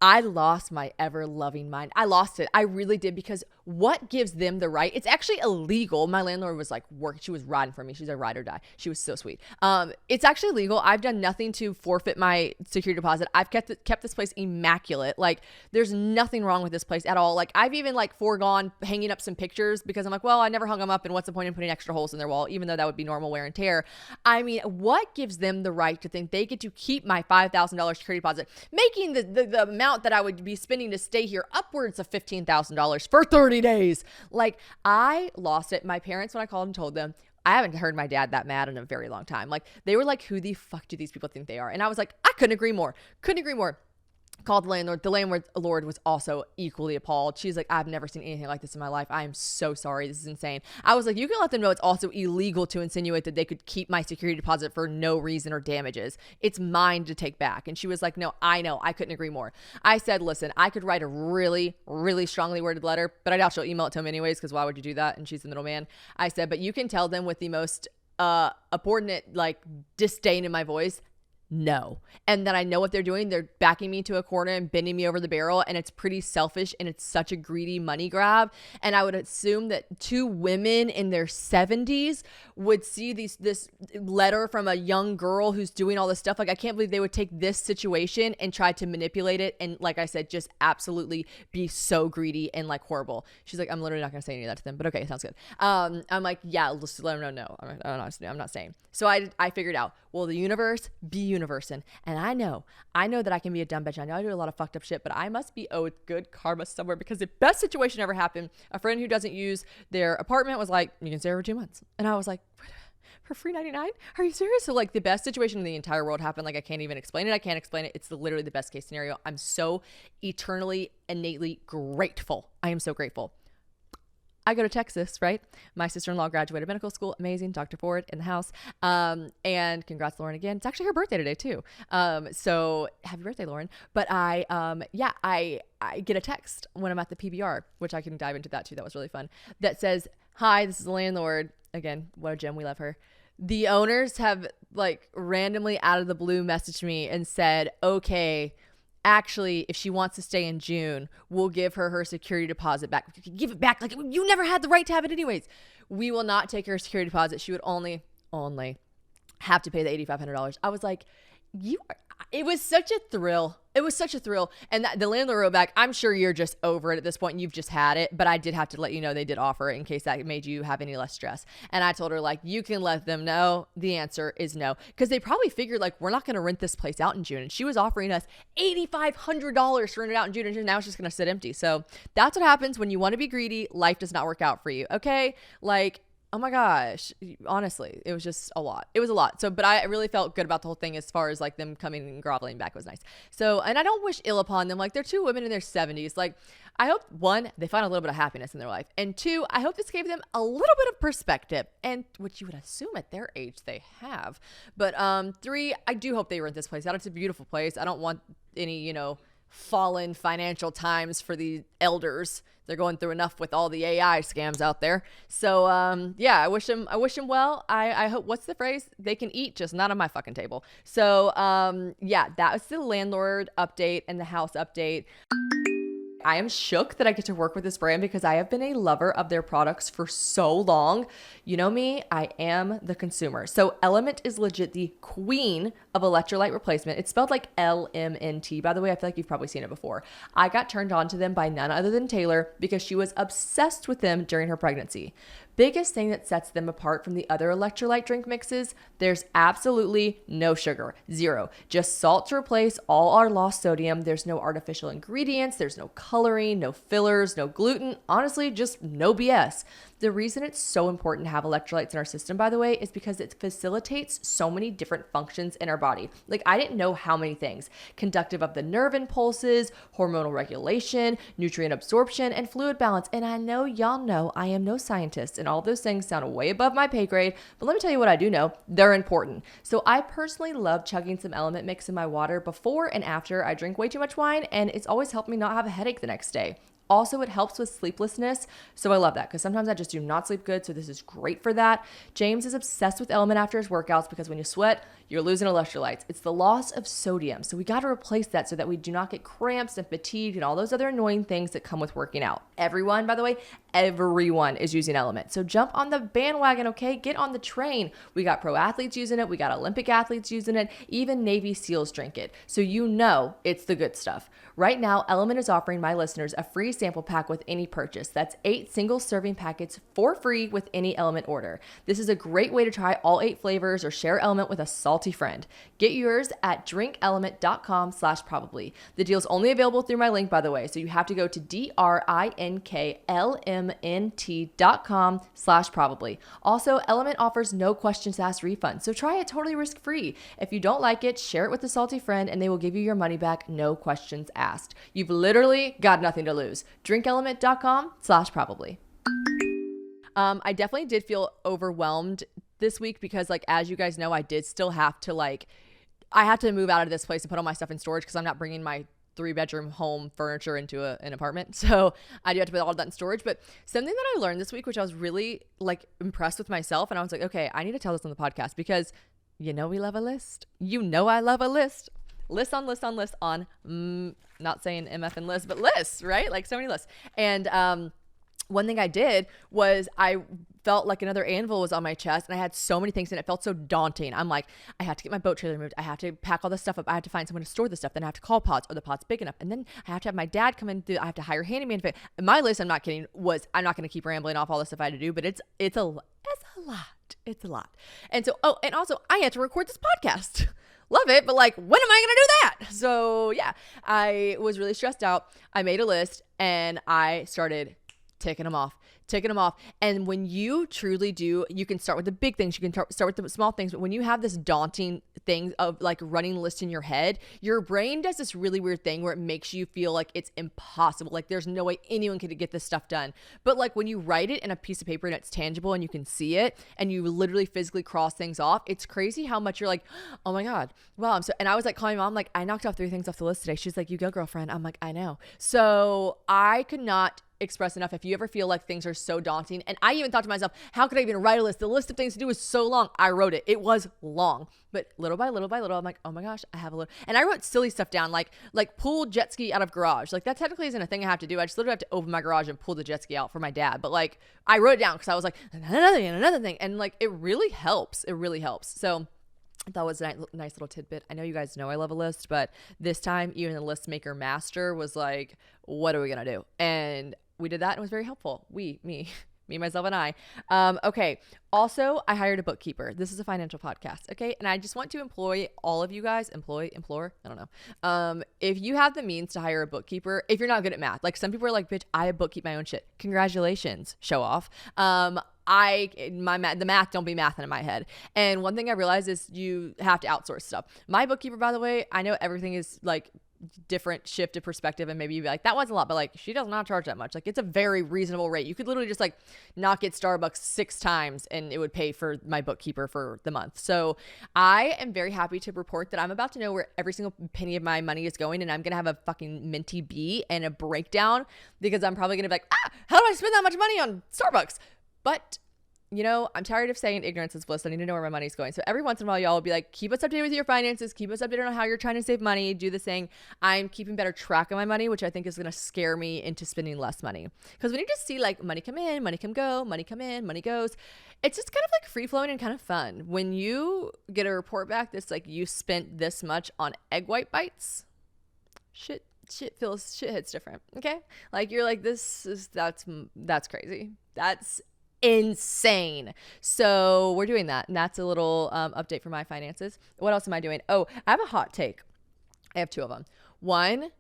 I lost my ever loving mind. I lost it. I really did, because what gives them the right? It's actually illegal. My landlord was like she was riding for me. She's a ride or die. She was so sweet. It's actually legal. I've done nothing to forfeit my security deposit. I've kept this place immaculate. Like, there's nothing wrong with this place at all. Like, I've even like foregone hanging up some pictures because I'm like, well, I never hung them up, and what's the point in putting extra holes in their wall, even though that would be normal wear and tear. I mean, what gives them the right to think they get to keep my $5,000 security deposit, making the amount that I would be spending to stay here upwards of $15,000 for 30 days. Like, I lost it. My parents, when I called and told them, I haven't heard my dad that mad in a very long time. Like, they were like, who the fuck do these people think they are? And I was like, I couldn't agree more. Called the landlord. The landlord was also equally appalled. She's like, I've never seen anything like this in my life. I am so sorry. This is insane. I was like, you can let them know it's also illegal to insinuate that they could keep my security deposit for no reason or damages. It's mine to take back. And she was like, no, I know. I couldn't agree more. I said, listen, I could write a really, really strongly worded letter, but I doubt she'll email it to him anyways, because why would you do that? And she's the middleman. I said, but you can tell them with the most abhorrent, like, disdain in my voice, no. And then I know what they're doing. They're backing me to a corner and bending me over the barrel, and it's pretty selfish, and it's such a greedy money grab. And I would assume that two women in their 70s would see this letter from a young girl who's doing all this stuff. Like, I can't believe they would take this situation and try to manipulate it, and like I said, just absolutely be so greedy and like horrible. She's like, I'm literally not gonna say any of that to them, but okay, sounds good. I'm like, yeah, let's let them know. No, I'm not saying. So I figured out, well, the universe be universin', and I know that I can be a dumb bitch. I know I do a lot of fucked up shit, but I must be owed good karma somewhere, because the best situation ever happened. A friend who doesn't use their apartment was like, you can stay for 2 months. And I was like, for free $99? Are you serious? So like, the best situation in the entire world happened. Like, I can't even explain it. I can't explain it. It's literally the best case scenario. I'm so eternally, innately grateful. I am so grateful. I go to Texas, right? My sister-in-law graduated medical school. Amazing. Dr. Ford in the house. And congrats, Lauren, again. It's actually her birthday today too. So happy birthday, Lauren. But I get a text when I'm at the PBR, which I can dive into that too. That was really fun. That says, hi, this is the landlord. Again, what a gem. We love her. The owners have like randomly out of the blue messaged me and said, okay, actually, if she wants to stay in June, we'll give her security deposit back. Give it back. Like, you never had the right to have it anyways. We will not take her security deposit. She would only have to pay the $8,500. I was like, it was such a thrill. It was such a thrill. And the landlord wrote back, I'm sure you're just over it at this point and you've just had it, but I did have to let you know they did offer it in case that made you have any less stress. And I told her, like, you can let them know the answer is no, because they probably figured like, we're not going to rent this place out in June. And she was offering us $8,500 to rent it out in June, and now it's just going to sit empty. So that's what happens when you want to be greedy. Life does not work out for you. Okay. Like, oh my gosh, honestly, it was just a lot. It was a lot. So, but I really felt good about the whole thing as far as like them coming and groveling back was nice. So, and I don't wish ill upon them. Like, they're two women in their 70s. Like, I hope, one, they find a little bit of happiness in their life. And two, I hope this gave them a little bit of perspective, and which you would assume at their age they have. But three, I do hope they rent this place out. It's a beautiful place. I don't want any, fallen financial times for the elders. They're going through enough with all the AI scams out there. So yeah, I wish them well. I hope, what's the phrase? They can eat, just not on my fucking table. So yeah, that was the landlord update and the house update. I am shook that I get to work with this brand because I have been a lover of their products for so long. You know me, I am the consumer. So Element is legit the queen of electrolyte replacement. It's spelled like LMNT. By the way, I feel like you've probably seen it before. I got turned on to them by none other than Taylor because she was obsessed with them during her pregnancy. Biggest thing that sets them apart from the other electrolyte drink mixes, there's absolutely no sugar, zero. Just salt to replace all our lost sodium. There's no artificial ingredients, there's no coloring, no fillers, no gluten, honestly, just no BS. The reason it's so important to have electrolytes in our system, by the way, is because it facilitates so many different functions in our body. Like, I didn't know how many things. Conductive of the nerve impulses, hormonal regulation, nutrient absorption, and fluid balance. And I know y'all know I am no scientist, and all those things sound way above my pay grade, but let me tell you what I do know. They're important. So I personally love chugging some Element Mix in my water before and after I drink way too much wine, and it's always helped me not have a headache the next day. Also, it helps with sleeplessness, so I love that because sometimes I just do not sleep good, so this is great for that. James is obsessed with Element after his workouts because when you sweat, you're losing electrolytes. It's the loss of sodium. So we got to replace that so that we do not get cramps and fatigue and all those other annoying things that come with working out. Everyone, by the way, everyone is using Element. So jump on the bandwagon, okay? Get on the train. We got pro athletes using it. We got Olympic athletes using it. Even Navy SEALs drink it. So you know it's the good stuff. Right now, Element is offering my listeners a free sample pack with any purchase. That's 8 single serving packets for free with any Element order. This is a great way to try all 8 flavors or share Element with a salty friend. Get yours at drinkelement.com/probably. The deal's only available through my link, by the way, so you have to go to drinklmnt.com/probably. Also, Element offers no questions asked refund, so try it totally risk-free. If you don't like it, share it with a salty friend and they will give you your money back, no questions asked. You've literally got nothing to lose. drinkelement.com/probably. I definitely did feel overwhelmed this week because, like, as you guys know, I did still have to, I had to move out of this place and put all my stuff in storage because I'm not bringing my 3-bedroom home furniture into an apartment. So I do have to put all of that in storage. But something that I learned this week, which I was really impressed with myself. And I was like, okay, I need to tell this on the podcast because we love a list. I love a list. List on list on list on, not saying MF and list, but lists, right? Like so many lists. And, one thing I did was I felt like another anvil was on my chest and I had so many things and it felt so daunting. I'm like, I have to get my boat trailer moved. I have to pack all this stuff up. I have to find someone to store the stuff. Then I have to call Pots. Are the pots big enough? And then I have to have my dad come in. I have to hire a handyman. My list, I'm not kidding, I'm not going to keep rambling off all the stuff I had to do, but it's a lot. It's a lot. And so, and also I had to record this podcast. Love it, but when am I going to do that? So yeah, I was really stressed out. I made a list and I started ticking them off. And when you truly do, you can start with the big things. You can start with the small things. But when you have this daunting thing of running a list in your head, your brain does this really weird thing where it makes you feel like it's impossible. Like there's no way anyone could get this stuff done. But when you write it in a piece of paper and it's tangible and you can see it and you literally physically cross things off, it's crazy how much you're like, oh my God, wow. And I was calling my mom, I knocked off 3 things off the list today. She's like, you go, girlfriend. I'm like, I know. So I could not express enough. If you ever feel like things are so daunting, and I even thought to myself, how could I even write a list? The list of things to do is so long. I wrote it. It was long, but little by little, I'm like, oh my gosh, I have a little, and I wrote silly stuff down, like pull jet ski out of garage. That technically isn't a thing I have to do. I just literally have to open my garage and pull the jet ski out for my dad. But I wrote it down because I was like, another thing. And it really helps. It really helps. So that was a nice little tidbit. I know you guys know I love a list, but this time even the list maker master was like, what are we going to do? And we did that and it was very helpful. Me, myself, and I. Okay. Also, I hired a bookkeeper. This is a financial podcast. Okay. And I just want to employ all of you guys, implore. I don't know. If you have the means to hire a bookkeeper, if you're not good at math, some people are like, bitch, I bookkeep my own shit. Congratulations. Show off. The math don't be mathing in my head. And one thing I realized is you have to outsource stuff. My bookkeeper, by the way, I know everything is different shifted perspective and maybe you'd be like, that was a lot, but she does not charge that much. It's a very reasonable rate. You could literally just not get Starbucks 6 times and it would pay for my bookkeeper for the month. So I am very happy to report that I'm about to know where every single penny of my money is going, and I'm going to have a fucking minty bee and a breakdown because I'm probably going to be like, how do I spend that much money on Starbucks? But I'm tired of saying ignorance is bliss. I need to know where my money's going. So every once in a while, y'all will be like, keep us updated with your finances. Keep us updated on how you're trying to save money. Do this thing. I'm keeping better track of my money, which I think is going to scare me into spending less money. Because when you just see money come in, money come go, money come in, money goes, it's just kind of free flowing and kind of fun. When you get a report back that's you spent this much on egg white bites, shit hits different. Okay. You're like, that's crazy. That's insane. So we're doing that. And that's a little update for my finances. What else am I doing? Oh, I have a hot take. I have 2 of them. One,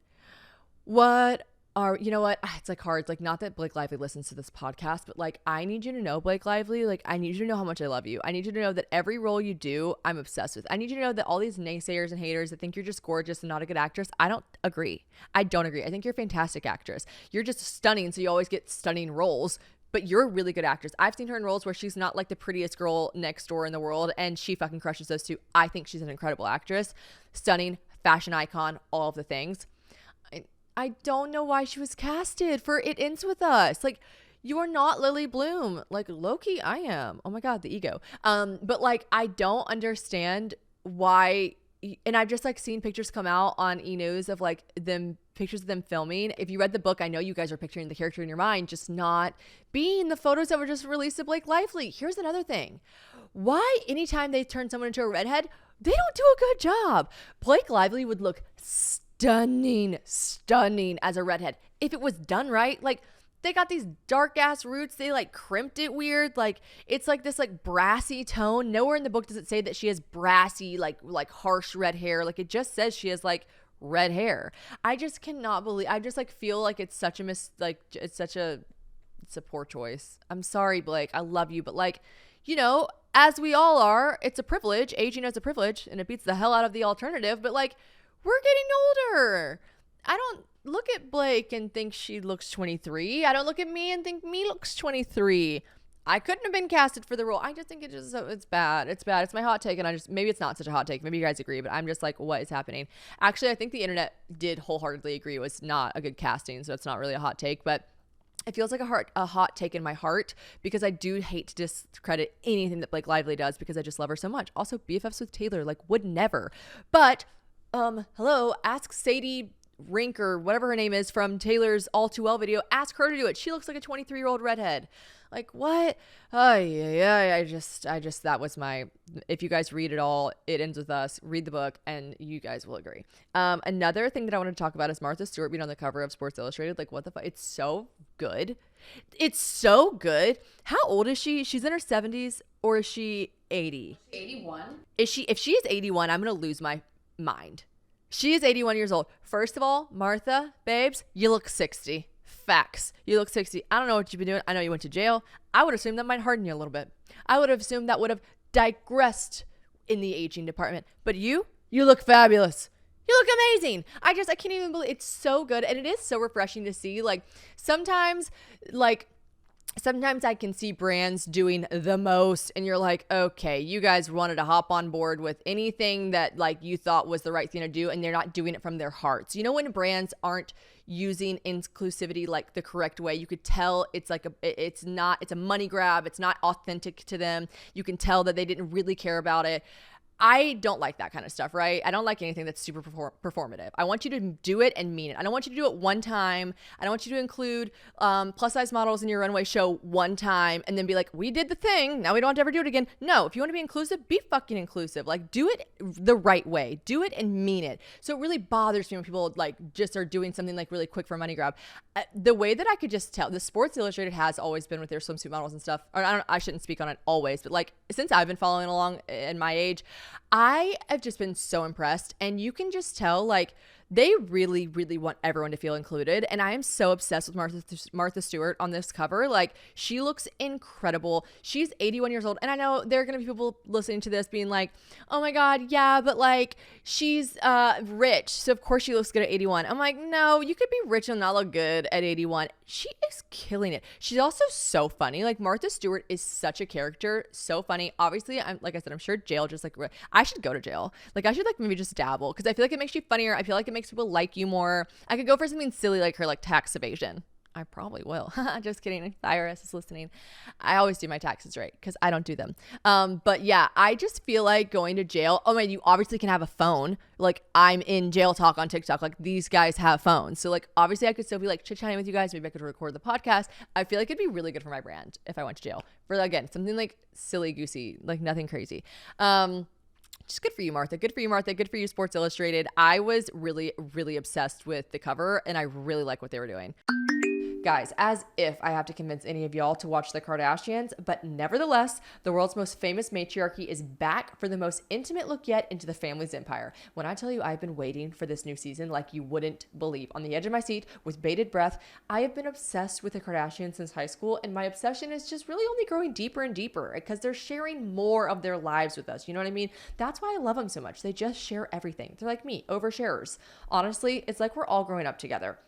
you know what? It's hard. It's not that Blake Lively listens to this podcast, but I need you to know, Blake Lively, I need you to know how much I love you. I need you to know that every role you do, I'm obsessed with. I need you to know that all these naysayers and haters that think you're just gorgeous and not a good actress, I don't agree. I think you're a fantastic actress. You're just stunning. So you always get stunning roles. But you're a really good actress. I've seen her in roles where she's not the prettiest girl next door in the world, and she fucking crushes those too. I think she's an incredible actress. Stunning, fashion icon, all of the things. I don't know why she was casted for It Ends With Us. You are not Lily Bloom. Low-key, I am. Oh my God, the ego. But I don't understand why. And I've just like seen pictures come out on E-News of like pictures of them filming. If you read the book, I know you guys are picturing the character in your mind, just not being the photos that were just released of Blake Lively. Here's another thing. Why anytime they turn someone into a redhead, they don't do a good job. Blake Lively would look stunning as a redhead. If it was done right, like they got these dark ass roots. They like crimped it weird. Like it's like this like brassy tone. Nowhere in the book does it say that she has brassy, like harsh red hair. Like it just says she has like red hair. I just cannot believe, I just like feel like it's such a it's a poor choice. I'm sorry, Blake. I love you. But like, you know, as we all are, it's a privilege. Aging is a privilege and it beats the hell out of the alternative. But like, we're getting older. I don't look at Blake and think she looks 23. I don't look at me and think me looks 23. I couldn't have been casted for the role. I just think it's bad. It's bad. It's my hot take. And maybe it's not such a hot take. Maybe you guys agree, but I'm just like, what is happening? Actually, I think the internet did wholeheartedly agree it was not a good casting. So it's not really a hot take, but it feels like a hot take in my heart because I do hate to discredit anything that Blake Lively does because I just love her so much. Also, BFFs with Taylor, like would never. But, hello, ask Sadie Rink or whatever her name is from Taylor's All Too Well video. Ask her to do it. She looks like a 23-year-old redhead. Like what? Oh yeah. I just that was my. If you guys read it all, it ends with us. Read the book, and you guys will agree. Another thing that I want to talk about is Martha Stewart being on the cover of Sports Illustrated. Like what the fuck? It's so good. It's so good. How old is she? She's in her 70s, or is she 80? 81. Is she? If she is 81, I'm gonna lose my mind. She is 81 years old. First of all, Martha, babes, you look 60. Facts. You look 60. I don't know what you've been doing. I know you went to jail. I would assume that might harden you a little bit. I would have assumed that would have digressed in the aging department. But you look fabulous. You look amazing. I can't even believe it's so good. And it is so refreshing to see. Like sometimes I can see brands doing the most and you're like, okay, you guys wanted to hop on board with anything that like you thought was the right thing to do and they're not doing it from their hearts. You know, when brands aren't using inclusivity like the correct way, you could tell it's like it's a money grab. It's not authentic to them. You can tell that they didn't really care about it. I don't like that kind of stuff, right? I don't like anything that's super performative. I want you to do it and mean it. I don't want you to do it one time. I don't want you to include plus size models in your runway show one time and then be like, we did the thing. Now we don't have to ever do it again. No, if you want to be inclusive, be fucking inclusive. Like do it the right way. Do it and mean it. So it really bothers me when people like just are doing something like really quick for a money grab. The way that I could just tell, the Sports Illustrated has always been with their swimsuit models and stuff. Or I shouldn't speak on it always, but like since I've been following along in my age, I have just been so impressed, and you can just tell like they really, really want everyone to feel included. And I am so obsessed with Martha Stewart on this cover. Like she looks incredible. She's 81 years old. And I know there are going to be people listening to this being like, oh my God, yeah, but like she's rich. So of course she looks good at 81. I'm like, no, you could be rich and not look good at 81. She is killing it. She's also so funny. Like Martha Stewart is such a character. So funny. Obviously, like I said, I'm sure jail just like, I should go to jail. Like I should like maybe just dabble because I feel like it makes you funnier. I feel like it makes people like you more. I could go for something silly like her, like tax evasion. I probably will. Just kidding. If the IRS is listening, I always do my taxes right because I don't do them. But yeah, I just feel like going to jail. Oh man, you obviously can have a phone. Like I'm in jail talk on TikTok. Like these guys have phones. So like obviously I could still be like chit-chatting with you guys. Maybe I could record the podcast. I feel like it'd be really good for my brand if I went to jail. For again, something like silly goosey, like nothing crazy. Just good for you, Martha. Good for you, Martha. Good for you, Sports Illustrated. I was really, really obsessed with the cover and I really like what they were doing. Guys, as if I have to convince any of y'all to watch the Kardashians, but nevertheless, the world's most famous matriarchy is back for the most intimate look yet into the family's empire. When I tell you I've been waiting for this new season like you wouldn't believe. On the edge of my seat with bated breath, I have been obsessed with the Kardashians since high school, and my obsession is just really only growing deeper and deeper because they're sharing more of their lives with us. You know what I mean? That's why I love them so much. They just share everything. They're like me, oversharers. Honestly, it's like we're all growing up together.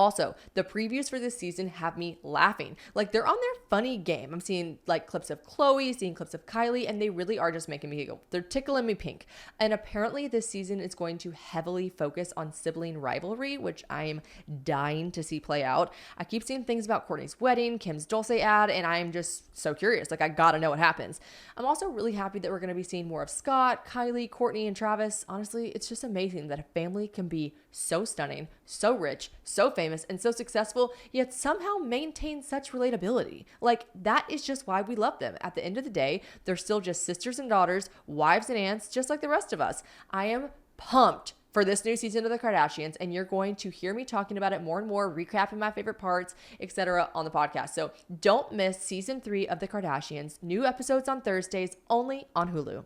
Also, the previews for this season have me laughing. Like, they're on their funny game. I'm seeing like clips of Chloe, seeing clips of Kylie, and they really are just making me giggle. They're tickling me pink. And apparently this season is going to heavily focus on sibling rivalry, which I'm dying to see play out. I keep seeing things about Courtney's wedding, Kim's Dulce ad, and I'm just so curious. Like, I gotta know what happens. I'm also really happy that we're gonna be seeing more of Scott, Kylie, Courtney, and Travis. Honestly, it's just amazing that a family can be so stunning, so rich, so famous, and so successful, yet somehow maintain such relatability. Like, that is just why we love them. At the end of the day, they're still just sisters and daughters, wives and aunts, just like the rest of us. I am pumped for this new season of the Kardashians, and you're going to hear me talking about it more and more, recapping my favorite parts, etc. on the podcast. So don't miss season 3 of the Kardashians. New episodes on Thursdays, only on Hulu.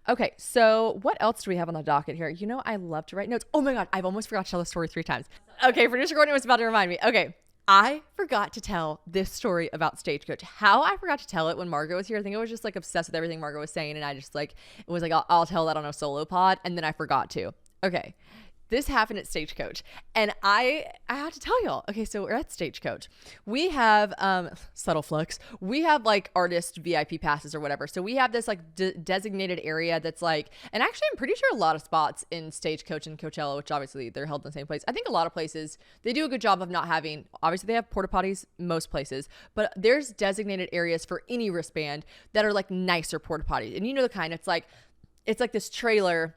Okay, so what else do we have on the docket here? You know, I love to write notes. Oh my God, I've almost forgot to tell the story 3 times. Okay, producer Courtney was about to remind me. Okay, I forgot to tell this story about Stagecoach. How I forgot to tell it when Margot was here. I think I was just like obsessed with everything Margot was saying, and I just like, it was like, I'll tell that on a solo pod, and then I forgot to. Okay. This happened at Stagecoach, and I have to tell y'all. Okay, so we're at Stagecoach. We have subtle flex. We have like artist VIP passes or whatever. So we have this like designated area that's like, and actually I'm pretty sure a lot of spots in Stagecoach and Coachella, which obviously they're held in the same place. I think a lot of places they do a good job of not having. Obviously they have porta potties most places, but there's designated areas for any wristband that are like nicer porta potties, and you know the kind. It's like this trailer.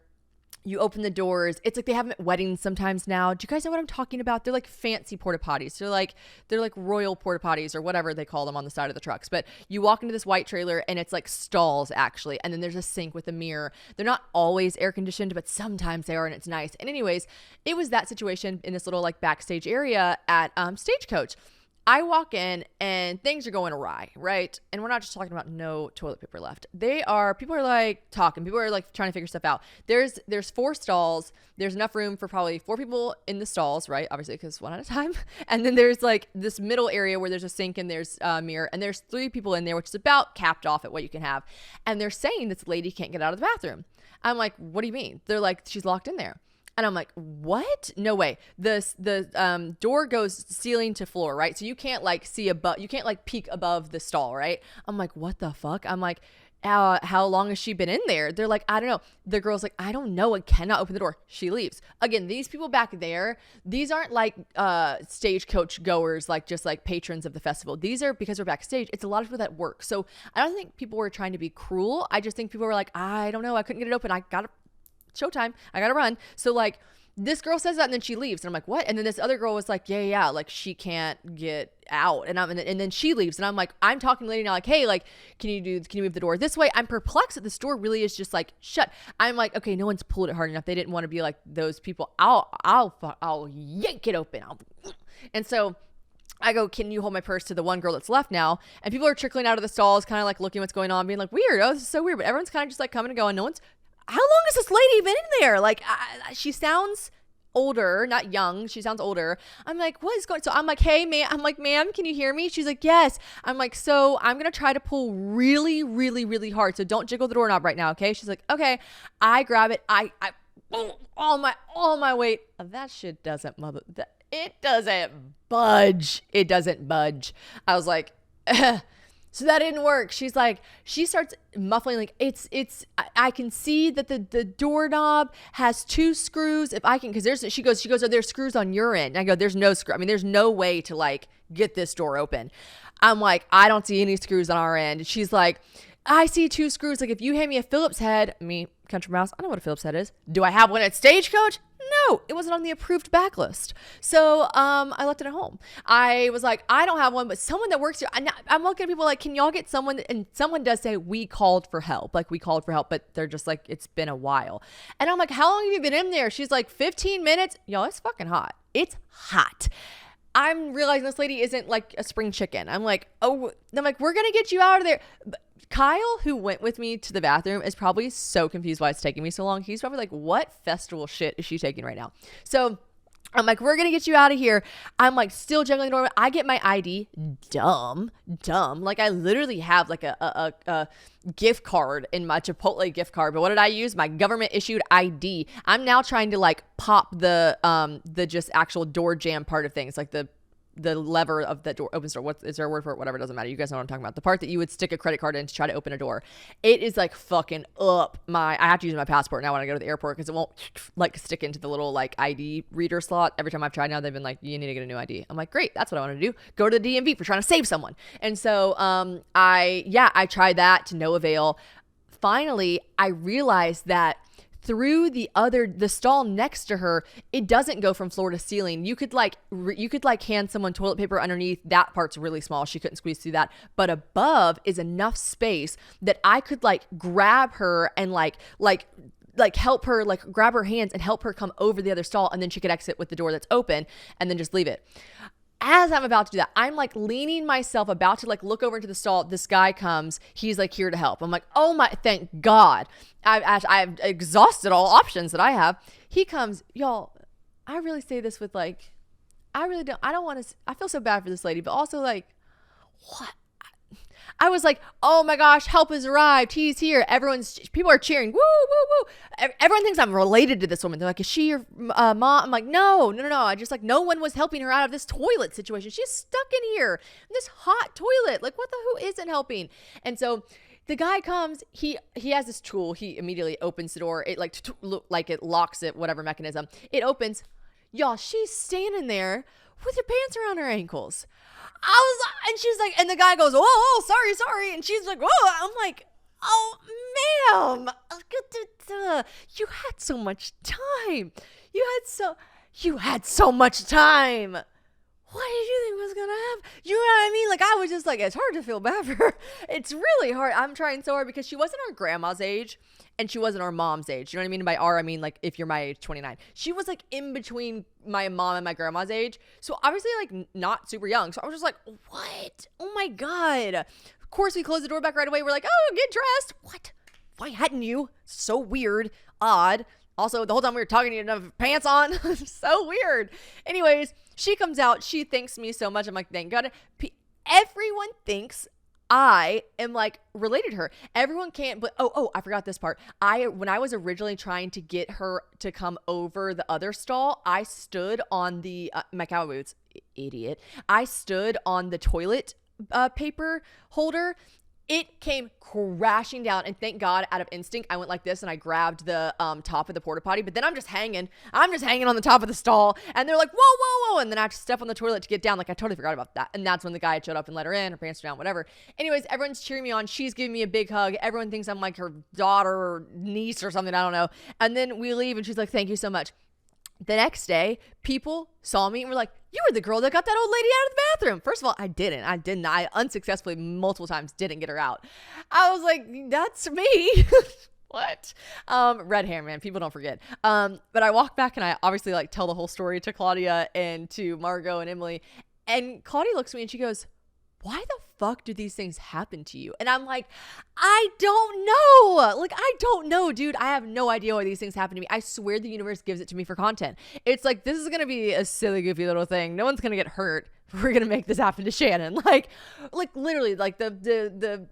You open the doors. It's like they have them at weddings sometimes now. Do you guys know what I'm talking about? They're like fancy porta potties. They're like royal porta potties or whatever they call them on the side of the trucks. But you walk into this white trailer and it's like stalls actually. And then there's a sink with a mirror. They're not always air conditioned, but sometimes they are, and it's nice. And anyways, it was that situation in this little like backstage area at Stagecoach. I walk in and things are going awry, right? And we're not just talking about no toilet paper left. People are like talking. People are like trying to figure stuff out. There's 4 stalls. There's enough room for probably 4 people in the stalls, right? Obviously, because one at a time. And then there's like this middle area where there's a sink and there's a mirror. And there's 3 people in there, which is about capped off at what you can have. And they're saying this lady can't get out of the bathroom. I'm like, what do you mean? They're like, she's locked in there. And I'm like, what? No way. The door goes ceiling to floor, right? So you can't like see above, you can't like peek above the stall, right? I'm like, what the fuck? I'm like, how long has she been in there? They're like, I don't know. The girl's like, I don't know. I cannot open the door. She leaves. Again, these people back there, these aren't like Stagecoach goers, like just like patrons of the festival. These are, because we're backstage, it's a lot of people that work. So I don't think people were trying to be cruel. I just think people were like, I don't know. I couldn't get it open. I got to showtime. I gotta run. So like this girl says that and then she leaves and I'm like, what? And then this other girl was like, yeah, like she can't get out. And then she leaves and I'm like, I'm talking to the lady now like, hey, like, can you move the door this way? I'm perplexed that this door really is just like shut. I'm like, okay, no one's pulled it hard enough. They didn't want to be like those people. I'll yank it open. And so I go, can you hold my purse to the one girl that's left now? And people are trickling out of the stalls, kind of like looking what's going on, being like, weird. Oh, this is so weird. But everyone's kind of just like coming and going. How long has this lady been in there? Like, she sounds older, not young. She sounds older. I'm like, what is going on? So I'm like, hey, ma'am, can you hear me? She's like, yes. I'm like, so I'm going to try to pull really, really, really hard. So don't jiggle the doorknob right now. Okay. She's like, okay. I grab it. I all my weight. That shit doesn't it doesn't budge. It doesn't budge. I was like, so that didn't work. She's like, she starts muffling like I can see that the doorknob has 2 screws. If I can, because she goes, are there screws on your end? And I go, there's no screw. I mean, there's no way to like get this door open. I'm like, I don't see any screws on our end. And she's like, I see 2 screws. Like if you hand me a Phillips head, country mouse, I know what a Phillips head is. Do I have one at Stagecoach? No, it wasn't on the approved backlist. So I left it at home. I was like, I don't have one, but someone that works here, I'm looking at people like, can y'all get someone? And someone does say, we called for help, but they're just like, it's been a while. And I'm like, how long have you been in there? She's like, 15 minutes. Y'all, it's fucking hot. It's hot. I'm realizing this lady isn't like a spring chicken. I'm like, we're going to get you out of there. Kyle, who went with me to the bathroom, is probably so confused why it's taking me so long. He's probably like, what festival shit is she taking right now? So I'm like, we're going to get you out of here. I'm like still juggling the door. I get my ID. Dumb. Like I literally have like a gift card in my Chipotle gift card. But what did I use? My government issued ID. I'm now trying to like pop the just actual door jam part of things, like the lever of the door opens door. What is there a word for it? Whatever, it doesn't matter. You guys know what I'm talking about. The part that you would stick a credit card in to try to open a door. It is like fucking up I have to use my passport now when I go to the airport because it won't like stick into the little like ID reader slot. Every time I've tried now, they've been like, you need to get a new ID. I'm like, great, that's what I want to do. Go to the DMV for trying to save someone. And so I tried that to no avail. Finally, I realized that through the stall next to her, it doesn't go from floor to ceiling. You could like hand someone toilet paper underneath. That part's really small. She couldn't squeeze through that. But above is enough space that I could like grab her and like help her, like grab her hands and help her come over the other stall, and then she could exit with the door that's open and then just leave it. As I'm about to do that, I'm like leaning myself, about to like look over into the stall. This guy comes. He's like here to help. I'm like, oh my, thank God. I've exhausted all options that I have. He comes, y'all. I really say this with like, I don't want to. I feel so bad for this lady, but also like, what? I was like, oh my gosh, help has arrived. He's here. People are cheering. Woo, woo, woo. Everyone thinks I'm related to this woman. They're like, is she your mom? I'm like, no. I just like, no one was helping her out of this toilet situation. She's stuck in here in this hot toilet. Like, who isn't helping? And so the guy comes, he has this tool. He immediately opens the door. It like it locks it, whatever mechanism. It opens. Y'all, she's standing there with her pants around her ankles. And she's like, and the guy goes, oh, sorry. And she's like, oh, I'm like, oh, ma'am, you had so much time. You had so much time. What did you think was gonna happen? You know what I mean? Like, I was just like, it's hard to feel bad for her. It's really hard. I'm trying so hard because she wasn't our grandma's age and she wasn't our mom's age. You know what I mean? By our, I mean like if you're my age, 29. She was like in between my mom and my grandma's age. So obviously like not super young. So I was just like, what? Oh my God. Of course we closed the door back right away. We're like, oh, get dressed. What? Why hadn't you? So weird. Odd. Also, the whole time we were talking, you didn't have pants on. So weird. Anyways, she comes out. She thanks me so much. I'm like, thank God. Everyone thinks I am like related to her. Everyone can't, but I forgot this part. When I was originally trying to get her to come over the other stall, I stood on the, my cowboy boots, idiot. I stood on the toilet paper holder. It came crashing down, and thank God, out of instinct, I went like this and I grabbed the top of the porta potty. But then I'm just hanging on the top of the stall, and they're like, whoa, and then I have to step on the toilet to get down. Like, I totally forgot about that. And that's when the guy showed up and let her in. Her pants were down, whatever. Anyways, everyone's cheering me on. She's giving me a big hug. Everyone thinks I'm like her daughter or niece or something. I don't know. And then we leave, and she's like, thank you so much. The next day, people saw me and were like, you were the girl that got that old lady out of the bathroom. First of all, I didn't. I unsuccessfully multiple times didn't get her out. I was like, that's me. What? Red hair, man. People don't forget. But I walk back and I obviously like tell the whole story to Claudia and to Margot and Emily. And Claudia looks at me and she goes, why the fuck do these things happen to you? And I'm like, I don't know. Like, I don't know, dude. I have no idea why these things happen to me. I swear the universe gives it to me for content. It's like, this is going to be a silly, goofy little thing. No one's going to get hurt. We're going to make this happen to Shannon. Like literally, like the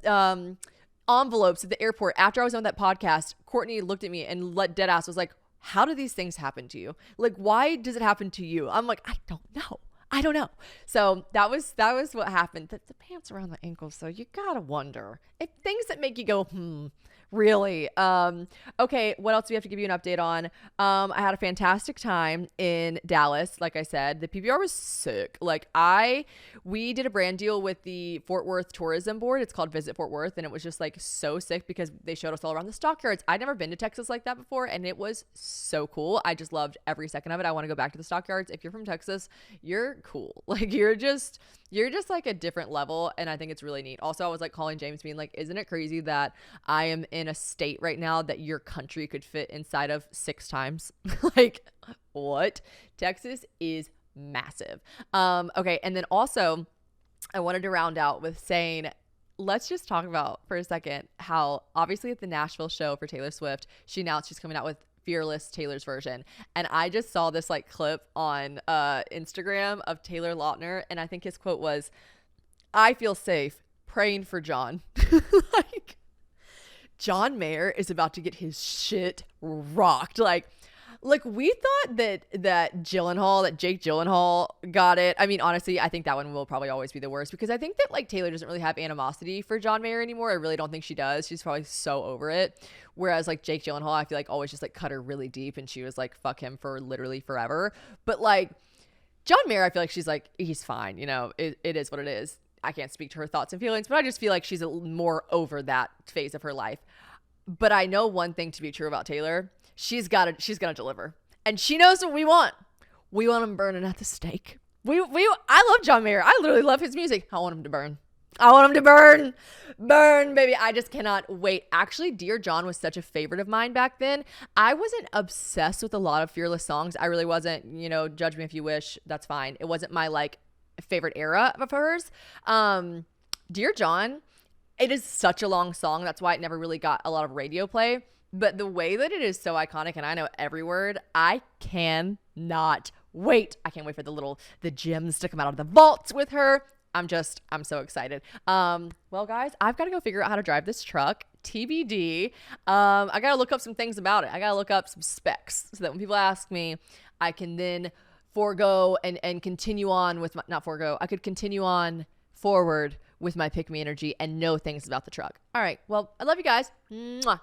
envelopes at the airport. After I was on that podcast, Courtney looked at me and dead ass was like, how do these things happen to you? Like, why does it happen to you? I'm like, I don't know. So that was what happened. The pants around the ankles. So you gotta wonder if things that make you go, really. Okay. What else do we have to give you an update on? I had a fantastic time in Dallas. Like I said, the PBR was sick. Like we did a brand deal with the Fort Worth Tourism Board. It's called Visit Fort Worth. And it was just like so sick because they showed us all around the stockyards. I'd never been to Texas like that before. And it was so cool. I just loved every second of it. I want to go back to the stockyards. If you're from Texas, you're cool. Like you're just like a different level. And I think it's really neat. Also, I was like calling James being like, isn't it crazy that I am in a state right now that your country could fit inside of 6 times? Like, what? Texas is massive. Okay. And then also I wanted to round out with saying, let's just talk about for a second how obviously at the Nashville show for Taylor Swift, she announced she's coming out with Fearless, Taylor's version. And I just saw this like clip on Instagram of Taylor Lautner, and I think his quote was, "I feel safe praying for John." Like, John Mayer is about to get his shit rocked. Like we thought that Jake Gyllenhaal got it. I mean, honestly, I think that one will probably always be the worst, because I think that like Taylor doesn't really have animosity for John Mayer anymore. I really don't think she does. She's probably so over it. Whereas like Jake Gyllenhaal, I feel like always just like cut her really deep, and she was like, fuck him for literally forever. But like John Mayer, I feel like she's like, he's fine. You know, it is what it is. I can't speak to her thoughts and feelings, but I just feel like she's more over that phase of her life. But I know one thing to be true about Taylor. She's gonna deliver, and she knows what we want. We want him burning at the stake. I love John Mayer. I literally love his music. I want him to burn. I want him to burn, baby. I just cannot wait. Actually, Dear John was such a favorite of mine back then. I wasn't obsessed with a lot of Fearless songs. I really wasn't. You know, judge me if you wish. That's fine. It wasn't my like favorite era of hers. Dear John, it is such a long song. That's why it never really got a lot of radio play. But the way that it is so iconic, and I know every word, I cannot wait. I can't wait for the gems to come out of the vaults with her. I'm so excited. Well, guys, I've got to go figure out how to drive this truck. TBD. I got to look up some things about it. I got to look up some specs so that when people ask me, I can then forego and continue on with I could continue on forward with my pick me energy and know things about the truck. All right. Well, I love you guys. Mwah.